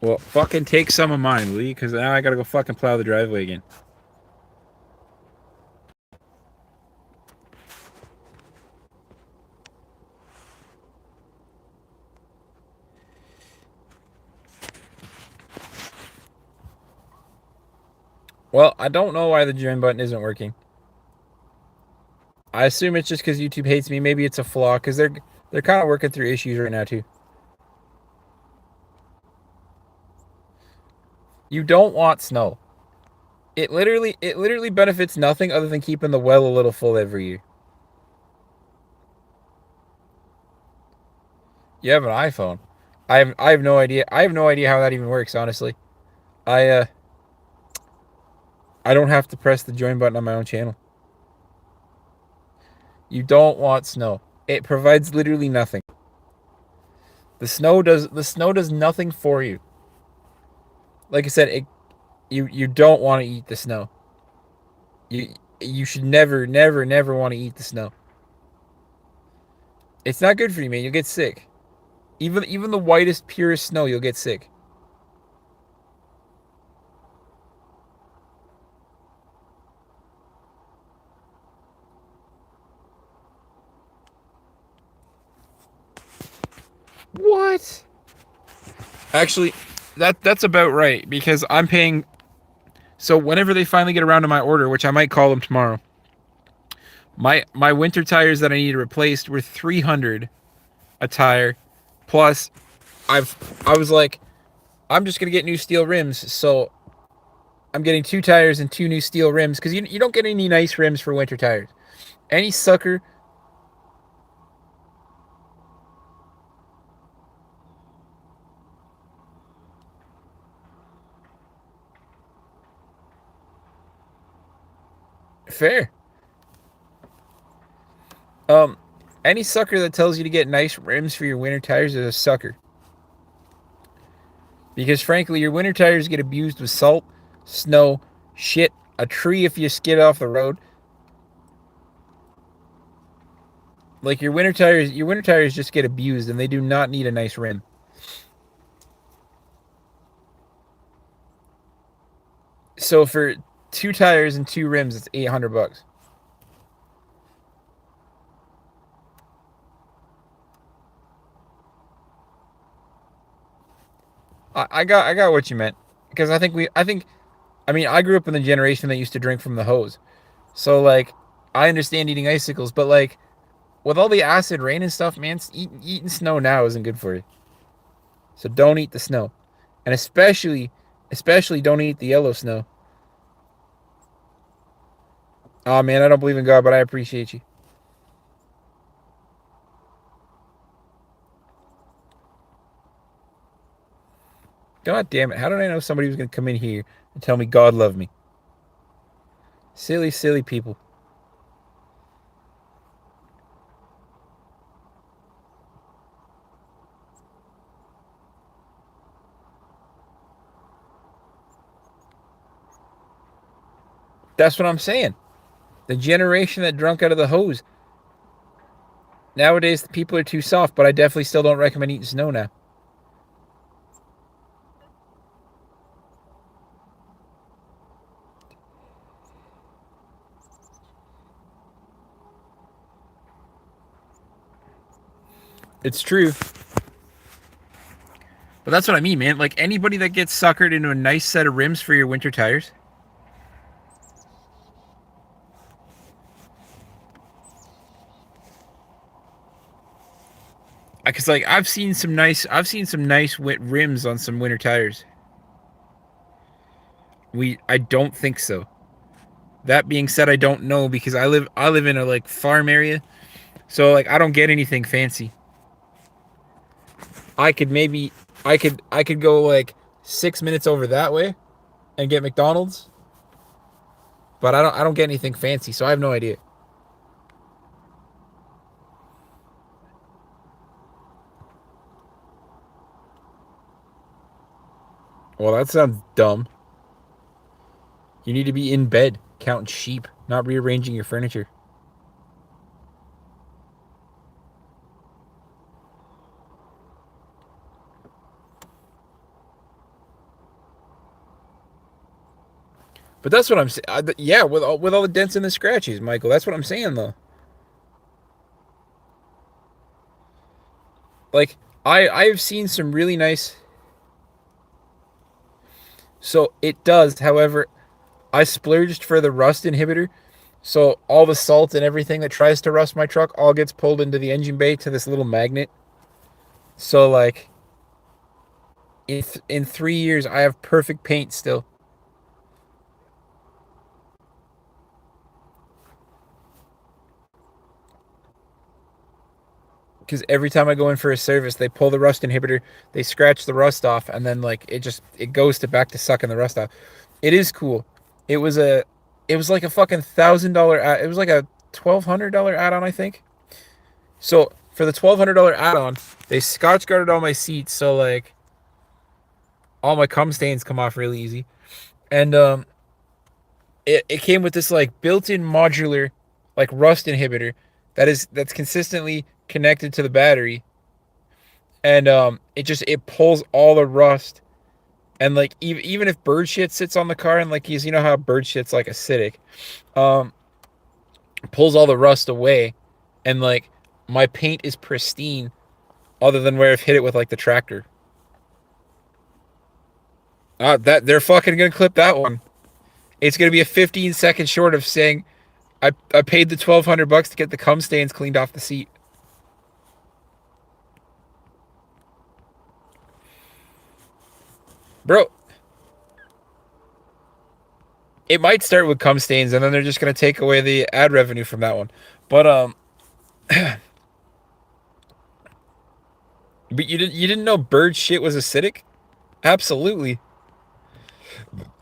Well, fucking take some of mine, will you? Because now I gotta go fucking plow the driveway again. Well, I don't know why the join button isn't working. I assume it's just because YouTube hates me. Maybe it's a flaw because they're kind of working through issues right now too. You don't want snow. It literally benefits nothing other than keeping the well a little full every year. You have an iPhone. I have no idea. I have no idea how that even works, honestly. I uh I don't have to press the join button on my own channel. You don't want snow. It provides literally nothing. The snow does nothing for you. Like I said, you don't want to eat the snow. You you should never want to eat the snow. It's not good for you, man. You'll get sick. Even the whitest, purest snow, you'll get sick. What? Actually, that's about right because I'm paying. So whenever they finally get around to my order, which I might call them tomorrow, my winter tires that I needed replaced were 300 a tire, plus I was like, I'm just gonna get new steel rims, so I'm getting 2 tires and 2 new steel rims because you don't get any nice rims for winter tires. Any sucker, fair. Um, any sucker that tells you to get nice rims for your winter tires is a sucker. Because frankly, your winter tires get abused with salt, snow, shit, a tree if you skid off the road. Like your winter tires just get abused and they do not need a nice rim. So for 2 tires and 2 rims, it's $800. I got what you meant because I mean I grew up in the generation that used to drink from the hose. So like I understand eating icicles, but like with all the acid rain and stuff, man, eating snow now isn't good for you. So don't eat the snow, and especially don't eat the yellow snow. Oh man, I don't believe in God, but I appreciate you. God damn it! How did I know somebody was gonna come in here and tell me God loved me? Silly, silly people. That's what I'm saying. The generation that drunk out of the hose. Nowadays, the people are too soft, but I definitely still don't recommend eating snow now. It's true, but that's what I mean, man. Like anybody that gets suckered into a nice set of rims for your winter tires, because like I've seen some nice rims on some winter tires. I don't think so. That being said, I don't know because I live in a like farm area, so like I don't get anything fancy. I could maybe I could go like 6 minutes over that way and get McDonald's, but I don't get anything fancy, so I have no idea. Well, that sounds dumb. You need to be in bed counting sheep, not rearranging your furniture. But that's what I'm saying. Yeah, with all the dents and the scratches, Michael. That's what I'm saying though. Like I've seen some really nice. So it does. However, I splurged for the rust inhibitor. So all the salt and everything that tries to rust my truck all gets pulled into the engine bay to this little magnet. So like in 3 years, I have perfect paint still. Because every time I go in for a service, they pull the rust inhibitor, they scratch the rust off, and then like it goes to back to sucking the rust off. It is cool. It was a it was like a fucking $1,000 it was like a $1,200 add-on, I think. So for the $1,200 add-on, they scotch guarded all my seats, so like all my cum stains come off really easy. And it came with this like built-in modular like rust inhibitor that's consistently connected to the battery, and it pulls all the rust. And like even if bird shit sits on the car, and like you know how bird shit's like acidic, um pulls all the rust away, and like my paint is pristine other than where I've hit it with like the tractor. That they're fucking gonna clip that one. It's gonna be a 15-second short of saying I paid the $1,200 to get the cum stains cleaned off the seat. Bro, it might start with cum stains, and then they're just gonna take away the ad revenue from that one. But but you didn't know bird shit was acidic? Absolutely.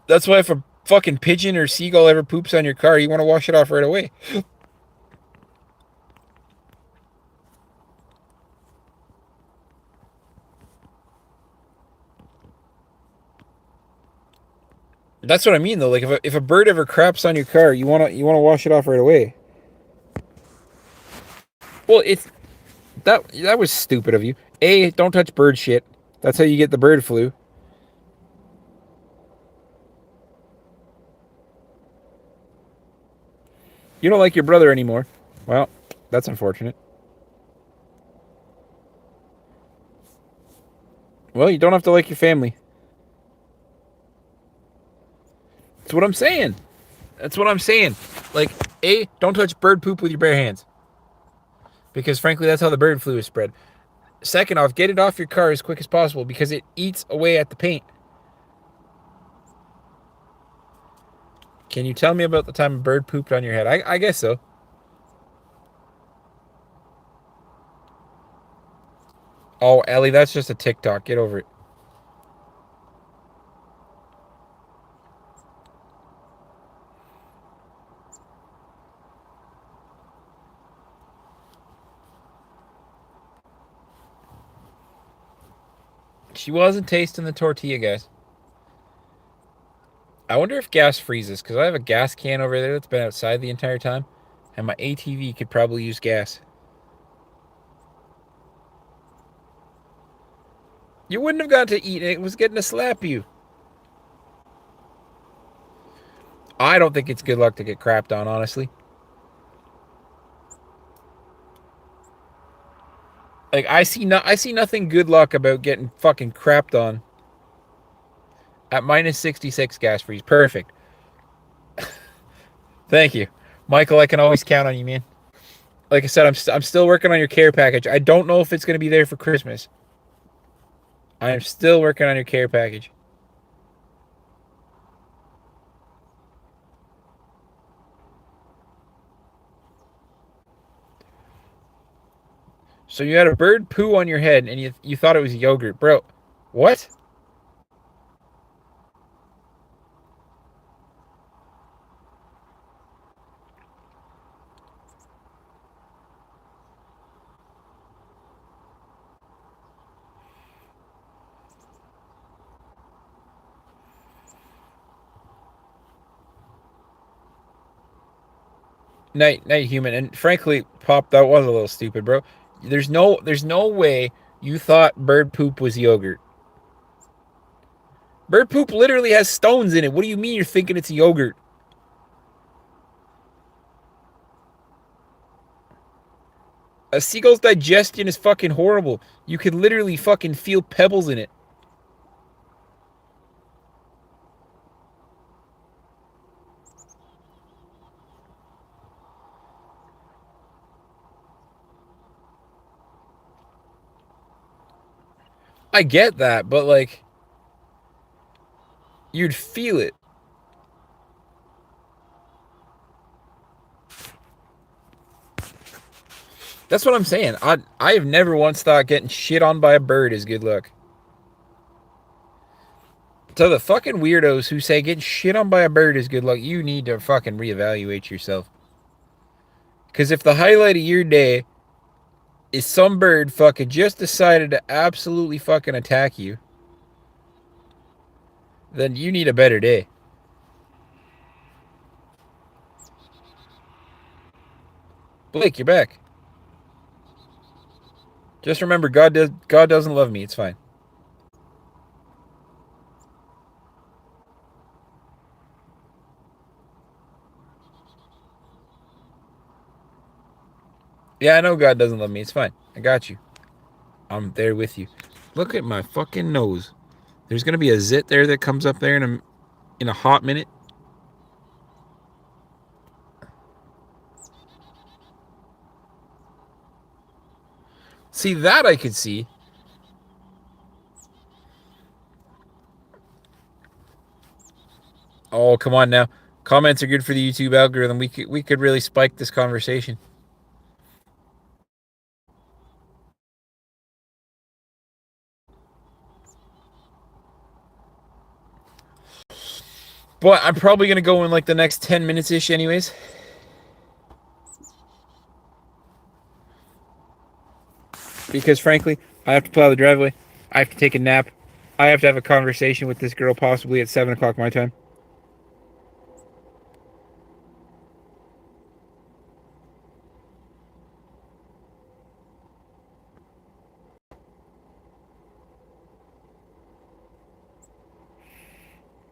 That's why if a fucking pigeon or seagull ever poops on your car, you want to wash it off right away. That's what I mean though. Like if a bird ever craps on your car, you wanna wash it off right away. Well, it's that was stupid of you. A, don't touch bird shit. That's how you get the bird flu. You don't like your brother anymore. Well, that's unfortunate. Well, you don't have to like your family. That's what I'm saying. That's what I'm saying. Like, A, don't touch bird poop with your bare hands. Because frankly, that's how the bird flu is spread. Second off, get it off your car as quick as possible because it eats away at the paint. Can you tell me about the time a bird pooped on your head? I guess so. Oh, Ellie, that's just a TikTok. Get over it. She wasn't tasting the tortilla, guys. I wonder if gas freezes because I have a gas can over there that's been outside the entire time, and my ATV could probably use gas. You wouldn't have got to eat it. It was getting to slap you. I don't think it's good luck to get crapped on, honestly. Like I see nothing good luck about getting fucking crapped on at minus 66 gas freeze. Perfect. Thank you, Michael. I can always count on you, man. Like I said, I'm still working on your care package. I don't know if it's going to be there for Christmas. I am still working on your care package. So you had a bird poo on your head and you thought it was yogurt, bro. What? Night human. And frankly, Pop, that was a little stupid, bro. There's no way you thought bird poop was yogurt. Bird poop literally has stones in it. What do you mean you're thinking it's yogurt? A seagull's digestion is fucking horrible. You could literally fucking feel pebbles in it. I get that, but like, you'd feel it. That's what I'm saying. I have never once thought getting shit on by a bird is good luck. So the fucking weirdos who say getting shit on by a bird is good luck, you need to fucking reevaluate yourself. Because if the highlight of your day is some bird fucking just decided to absolutely fucking attack you, then you need a better day. Blake, you're back. Just remember, God doesn't love me. It's fine. Yeah, I know God doesn't love me. It's fine. I got you. I'm there with you. Look at my fucking nose. There's gonna be a zit there that comes up there in a hot minute. See, that I could see. Oh, come on now. Comments are good for the YouTube algorithm. We could really spike this conversation. But I'm probably gonna go in like the next 10 minutes ish, anyways. Because frankly, I have to plow the driveway. I have to take a nap. I have to have a conversation with this girl possibly at 7 o'clock my time.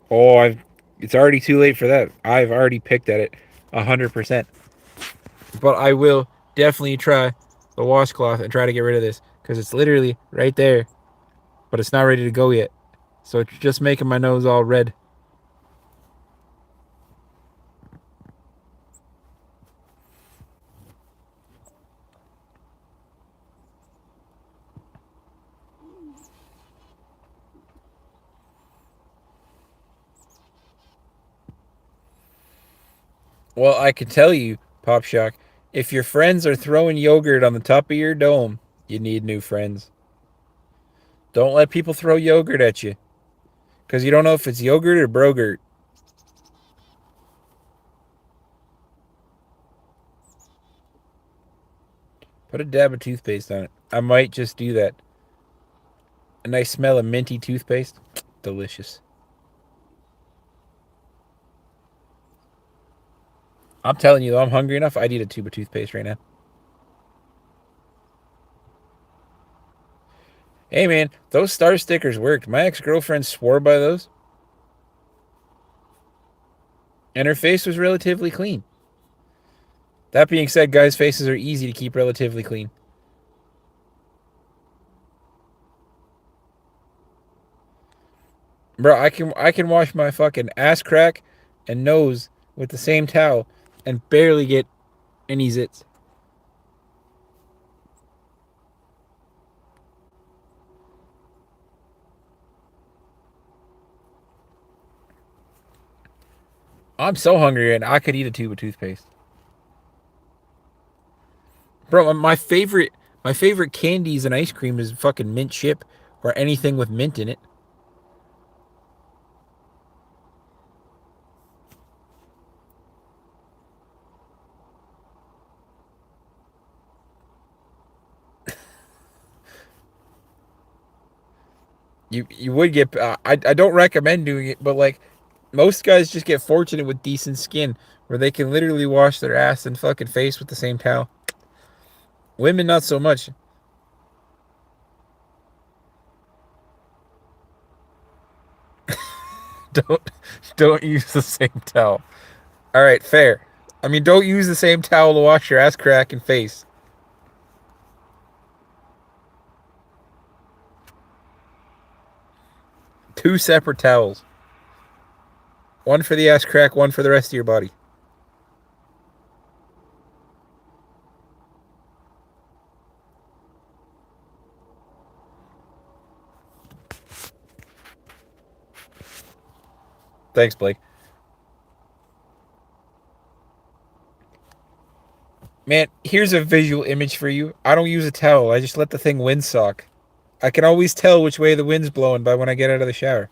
Oh, it's already too late for that. I've already picked at it 100%. But I will definitely try the washcloth and try to get rid of this because it's literally right there, but it's not ready to go yet. So it's just making my nose all red. Well, I can tell you, Pop Shock, if your friends are throwing yogurt on the top of your dome, you need new friends. Don't let people throw yogurt at you because you don't know if it's yogurt or brogurt. Put a dab of toothpaste on it. I might just do that. A nice smell of minty toothpaste. Delicious. I'm telling you, though, I'm hungry enough. I'd eat a tube of toothpaste right now. Hey, man, those star stickers worked. My ex-girlfriend swore by those, and her face was relatively clean. That being said, guys' faces are easy to keep relatively clean. Bro, I can wash my fucking ass crack and nose with the same towel and barely get any zits. I'm so hungry and I could eat a tube of toothpaste. Bro, my favorite candies and ice cream is fucking mint chip or anything with mint in it. You would get I don't recommend doing it, but like most guys just get fortunate with decent skin where they can literally wash their ass and fucking face with the same towel. Women not so much. Don't don't use the same towel. All right, fair. I mean, don't use the same towel to wash your ass crack and face. Two separate towels. One for the ass crack, one for the rest of your body. Thanks, Blake. Man, here's a visual image for you. I don't use a towel. I just let the thing windsock. I can always tell which way the wind's blowing by when I get out of the shower.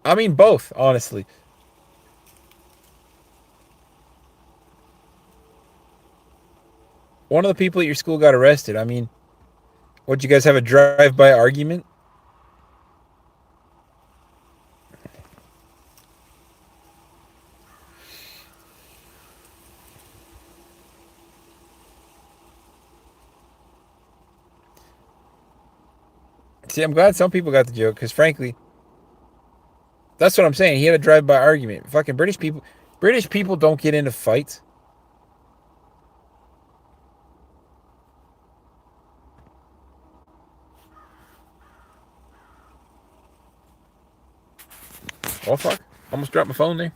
I mean, both, honestly. One of the people at your school got arrested. I mean, what, you guys have a drive-by argument? See, I'm glad some people got the joke, because frankly, that's what I'm saying. He had a drive-by argument. Fucking British people don't get into fights. Oh, fuck. Almost dropped my phone there.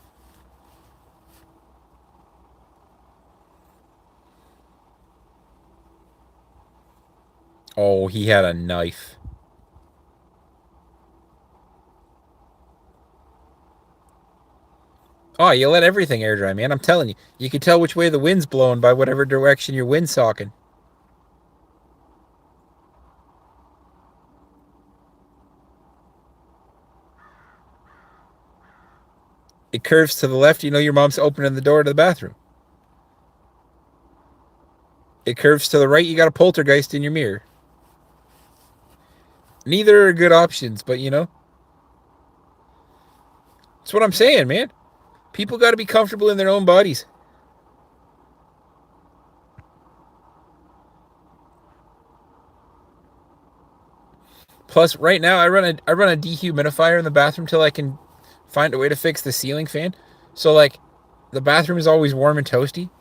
Oh, he had a knife. Oh, you let everything air dry, man. I'm telling you. You can tell which way the wind's blowing by whatever direction your wind's socking. It curves to the left, you know your mom's opening the door to the bathroom. It curves to the right, you got a poltergeist in your mirror. Neither are good options, but you know, that's what I'm saying, man. People got to be comfortable in their own bodies. Plus, right now I run a dehumidifier in the bathroom till I can find a way to fix the ceiling fan. So like, the bathroom is always warm and toasty.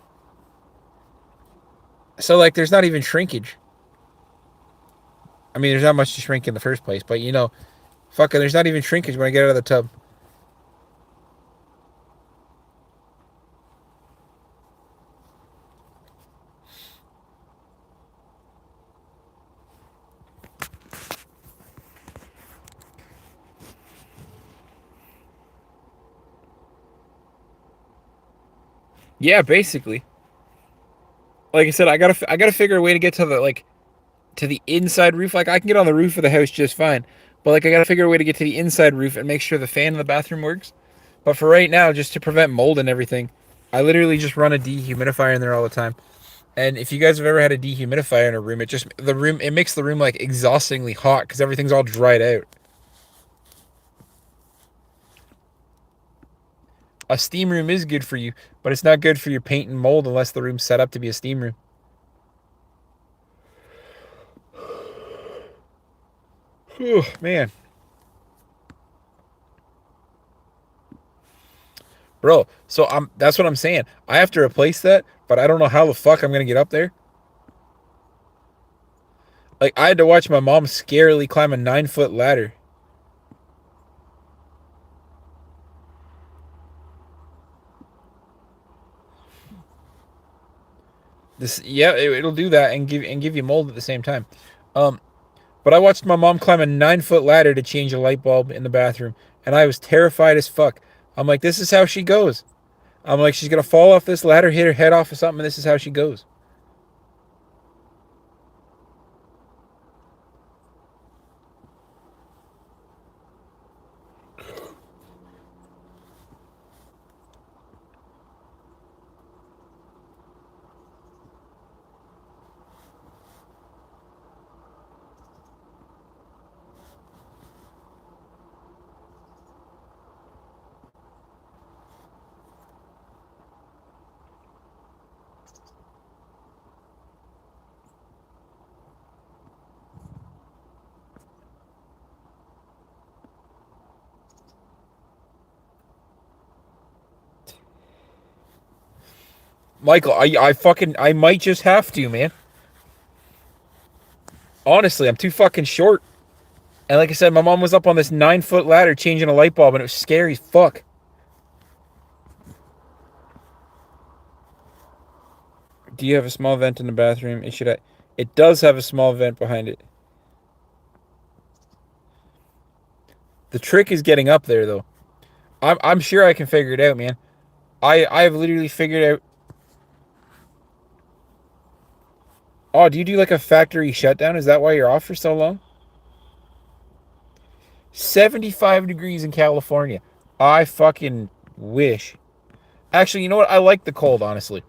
So like, there's not even shrinkage. I mean, there's not much to shrink in the first place, but you know, fucking, there's not even shrinkage when I get out of the tub. Yeah, basically. Like I said, I gotta figure a way to get to the to the inside roof. Like I can get on the roof of the house just fine, but like I gotta figure a way to get to the inside roof and make sure the fan in the bathroom works. But for right now, just to prevent mold and everything, I literally just run a dehumidifier in there all the time. And if you guys have ever had a dehumidifier in a room, it makes the room like exhaustingly hot because everything's all dried out. A steam room is good for you, but it's not good for your paint and mold unless the room's set up to be a steam room. Whew, man, bro. So that's what I'm saying. I have to replace that, but I don't know how the fuck I'm gonna get up there. Like I had to watch my mom scarily climb a 9 foot ladder. Yeah, it'll do that and give you mold at the same time. Um, but I watched my mom climb a 9 foot ladder to change a light bulb in the bathroom, and I was terrified as fuck. I'm like, this is how she goes. I'm like, she's gonna fall off this ladder, hit her head off of something, and this is how she goes. Michael, I might just have to, man. Honestly, I'm too fucking short. And like I said, my mom was up on this 9 foot ladder changing a light bulb, and it was scary as fuck. Do you have a small vent in the bathroom? It does have a small vent behind it. The trick is getting up there, though. I'm sure I can figure it out, man. I've literally figured out. Oh, do you do like a factory shutdown? Is that why you're off for so long? 75 degrees in California. I fucking wish. Actually, you know what? I like the cold, honestly.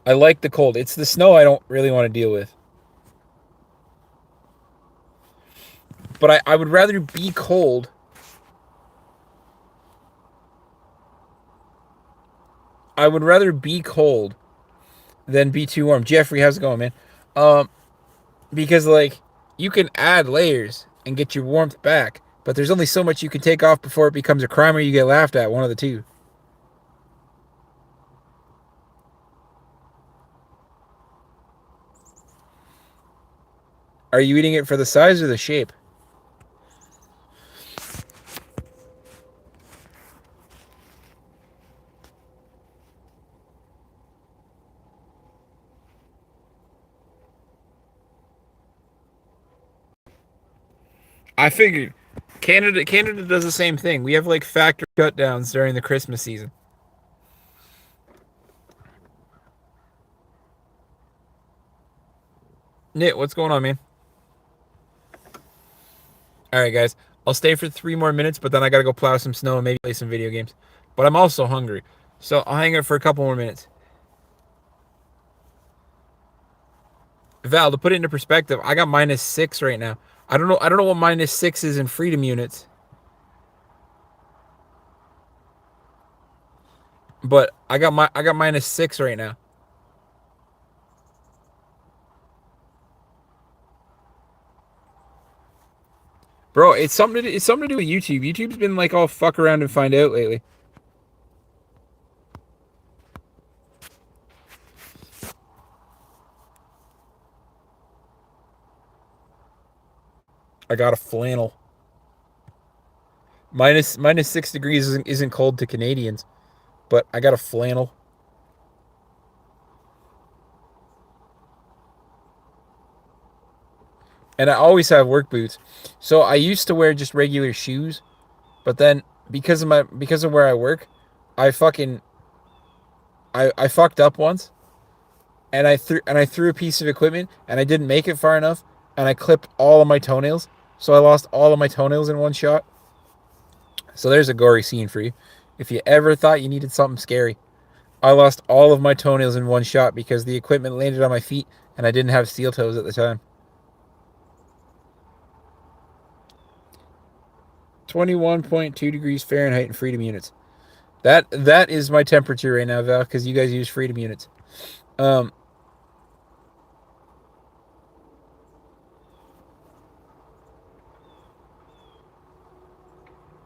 I like the cold. It's the snow I don't really want to deal with. But I would rather be cold. I would rather be cold than be too warm. Jeffrey, how's it going, man? Um, because like you can add layers and get your warmth back, but there's only so much you can take off before it becomes a crime or you get laughed at. One of the two. Are you eating it for the size or the shape? I figured Canada does the same thing. We have like factory shutdowns during the Christmas season. Nit, what's going on, man? All right, guys. I'll stay for 3 more minutes, but then I gotta go plow some snow and maybe play some video games. But I'm also hungry, so I'll hang out for a couple more minutes. Val, to put it into perspective, I got -6 right now. I don't know what -6 is in freedom units, but I got -6 right now. Bro, it's something to do with YouTube. YouTube's been like all fuck around and find out lately. I got a flannel. -6 degrees isn't cold to Canadians, but I got a flannel. And I always have work boots. So I used to wear just regular shoes, but then because of where I work, I fucking I fucked up once and I threw a piece of equipment and I didn't make it far enough and I clipped all of my toenails. So I lost all of my toenails in one shot. So there's a gory scene for you. If you ever thought you needed something scary, I lost all of my toenails in one shot because the equipment landed on my feet and I didn't have steel toes at the time. 21.2 degrees Fahrenheit in freedom units. That is my temperature right now, Val, because you guys use freedom units. Um,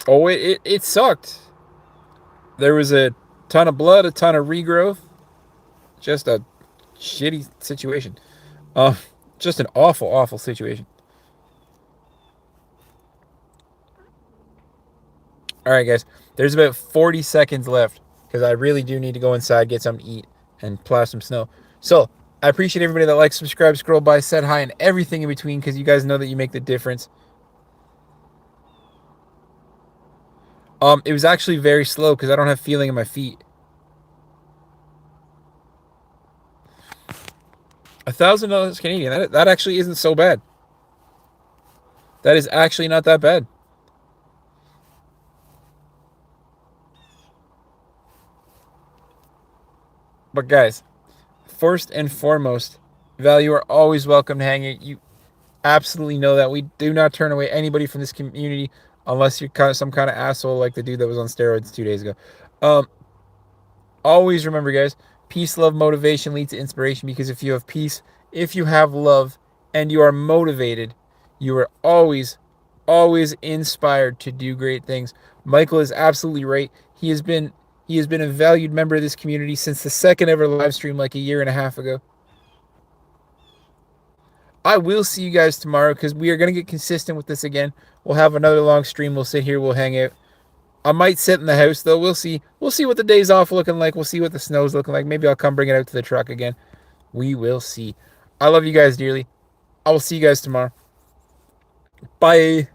oh, it sucked. There was a ton of blood, a ton of regrowth. Just a shitty situation. Uh, just an awful situation. All right, guys. There's about 40 seconds left because I really do need to go inside, get something to eat, and plow some snow. So I appreciate everybody that likes, subscribe, scroll by, said hi, and everything in between because you guys know that you make the difference. It was actually very slow because I don't have feeling in my feet. $1,000 Canadian. That actually isn't so bad. That is actually not that bad. But guys, first and foremost, Val, you are always welcome to hang it. You absolutely know that we do not turn away anybody from this community unless you're some kind of asshole like the dude that was on steroids 2 days ago. Um, Always remember, guys, peace, love, motivation leads to inspiration because if you have peace, if you have love, and you are motivated, you are always inspired to do great things. Michael is absolutely right. He has been a valued member of this community since the second ever live stream like a year and a half ago. I will see you guys tomorrow because we are going to get consistent with this again. We'll have another long stream. We'll sit here. We'll hang out. I might sit in the house though. We'll see. We'll see what the day's off looking like. We'll see what the snow's looking like. Maybe I'll come bring it out to the truck again. We will see. I love you guys dearly. I will see you guys tomorrow. Bye.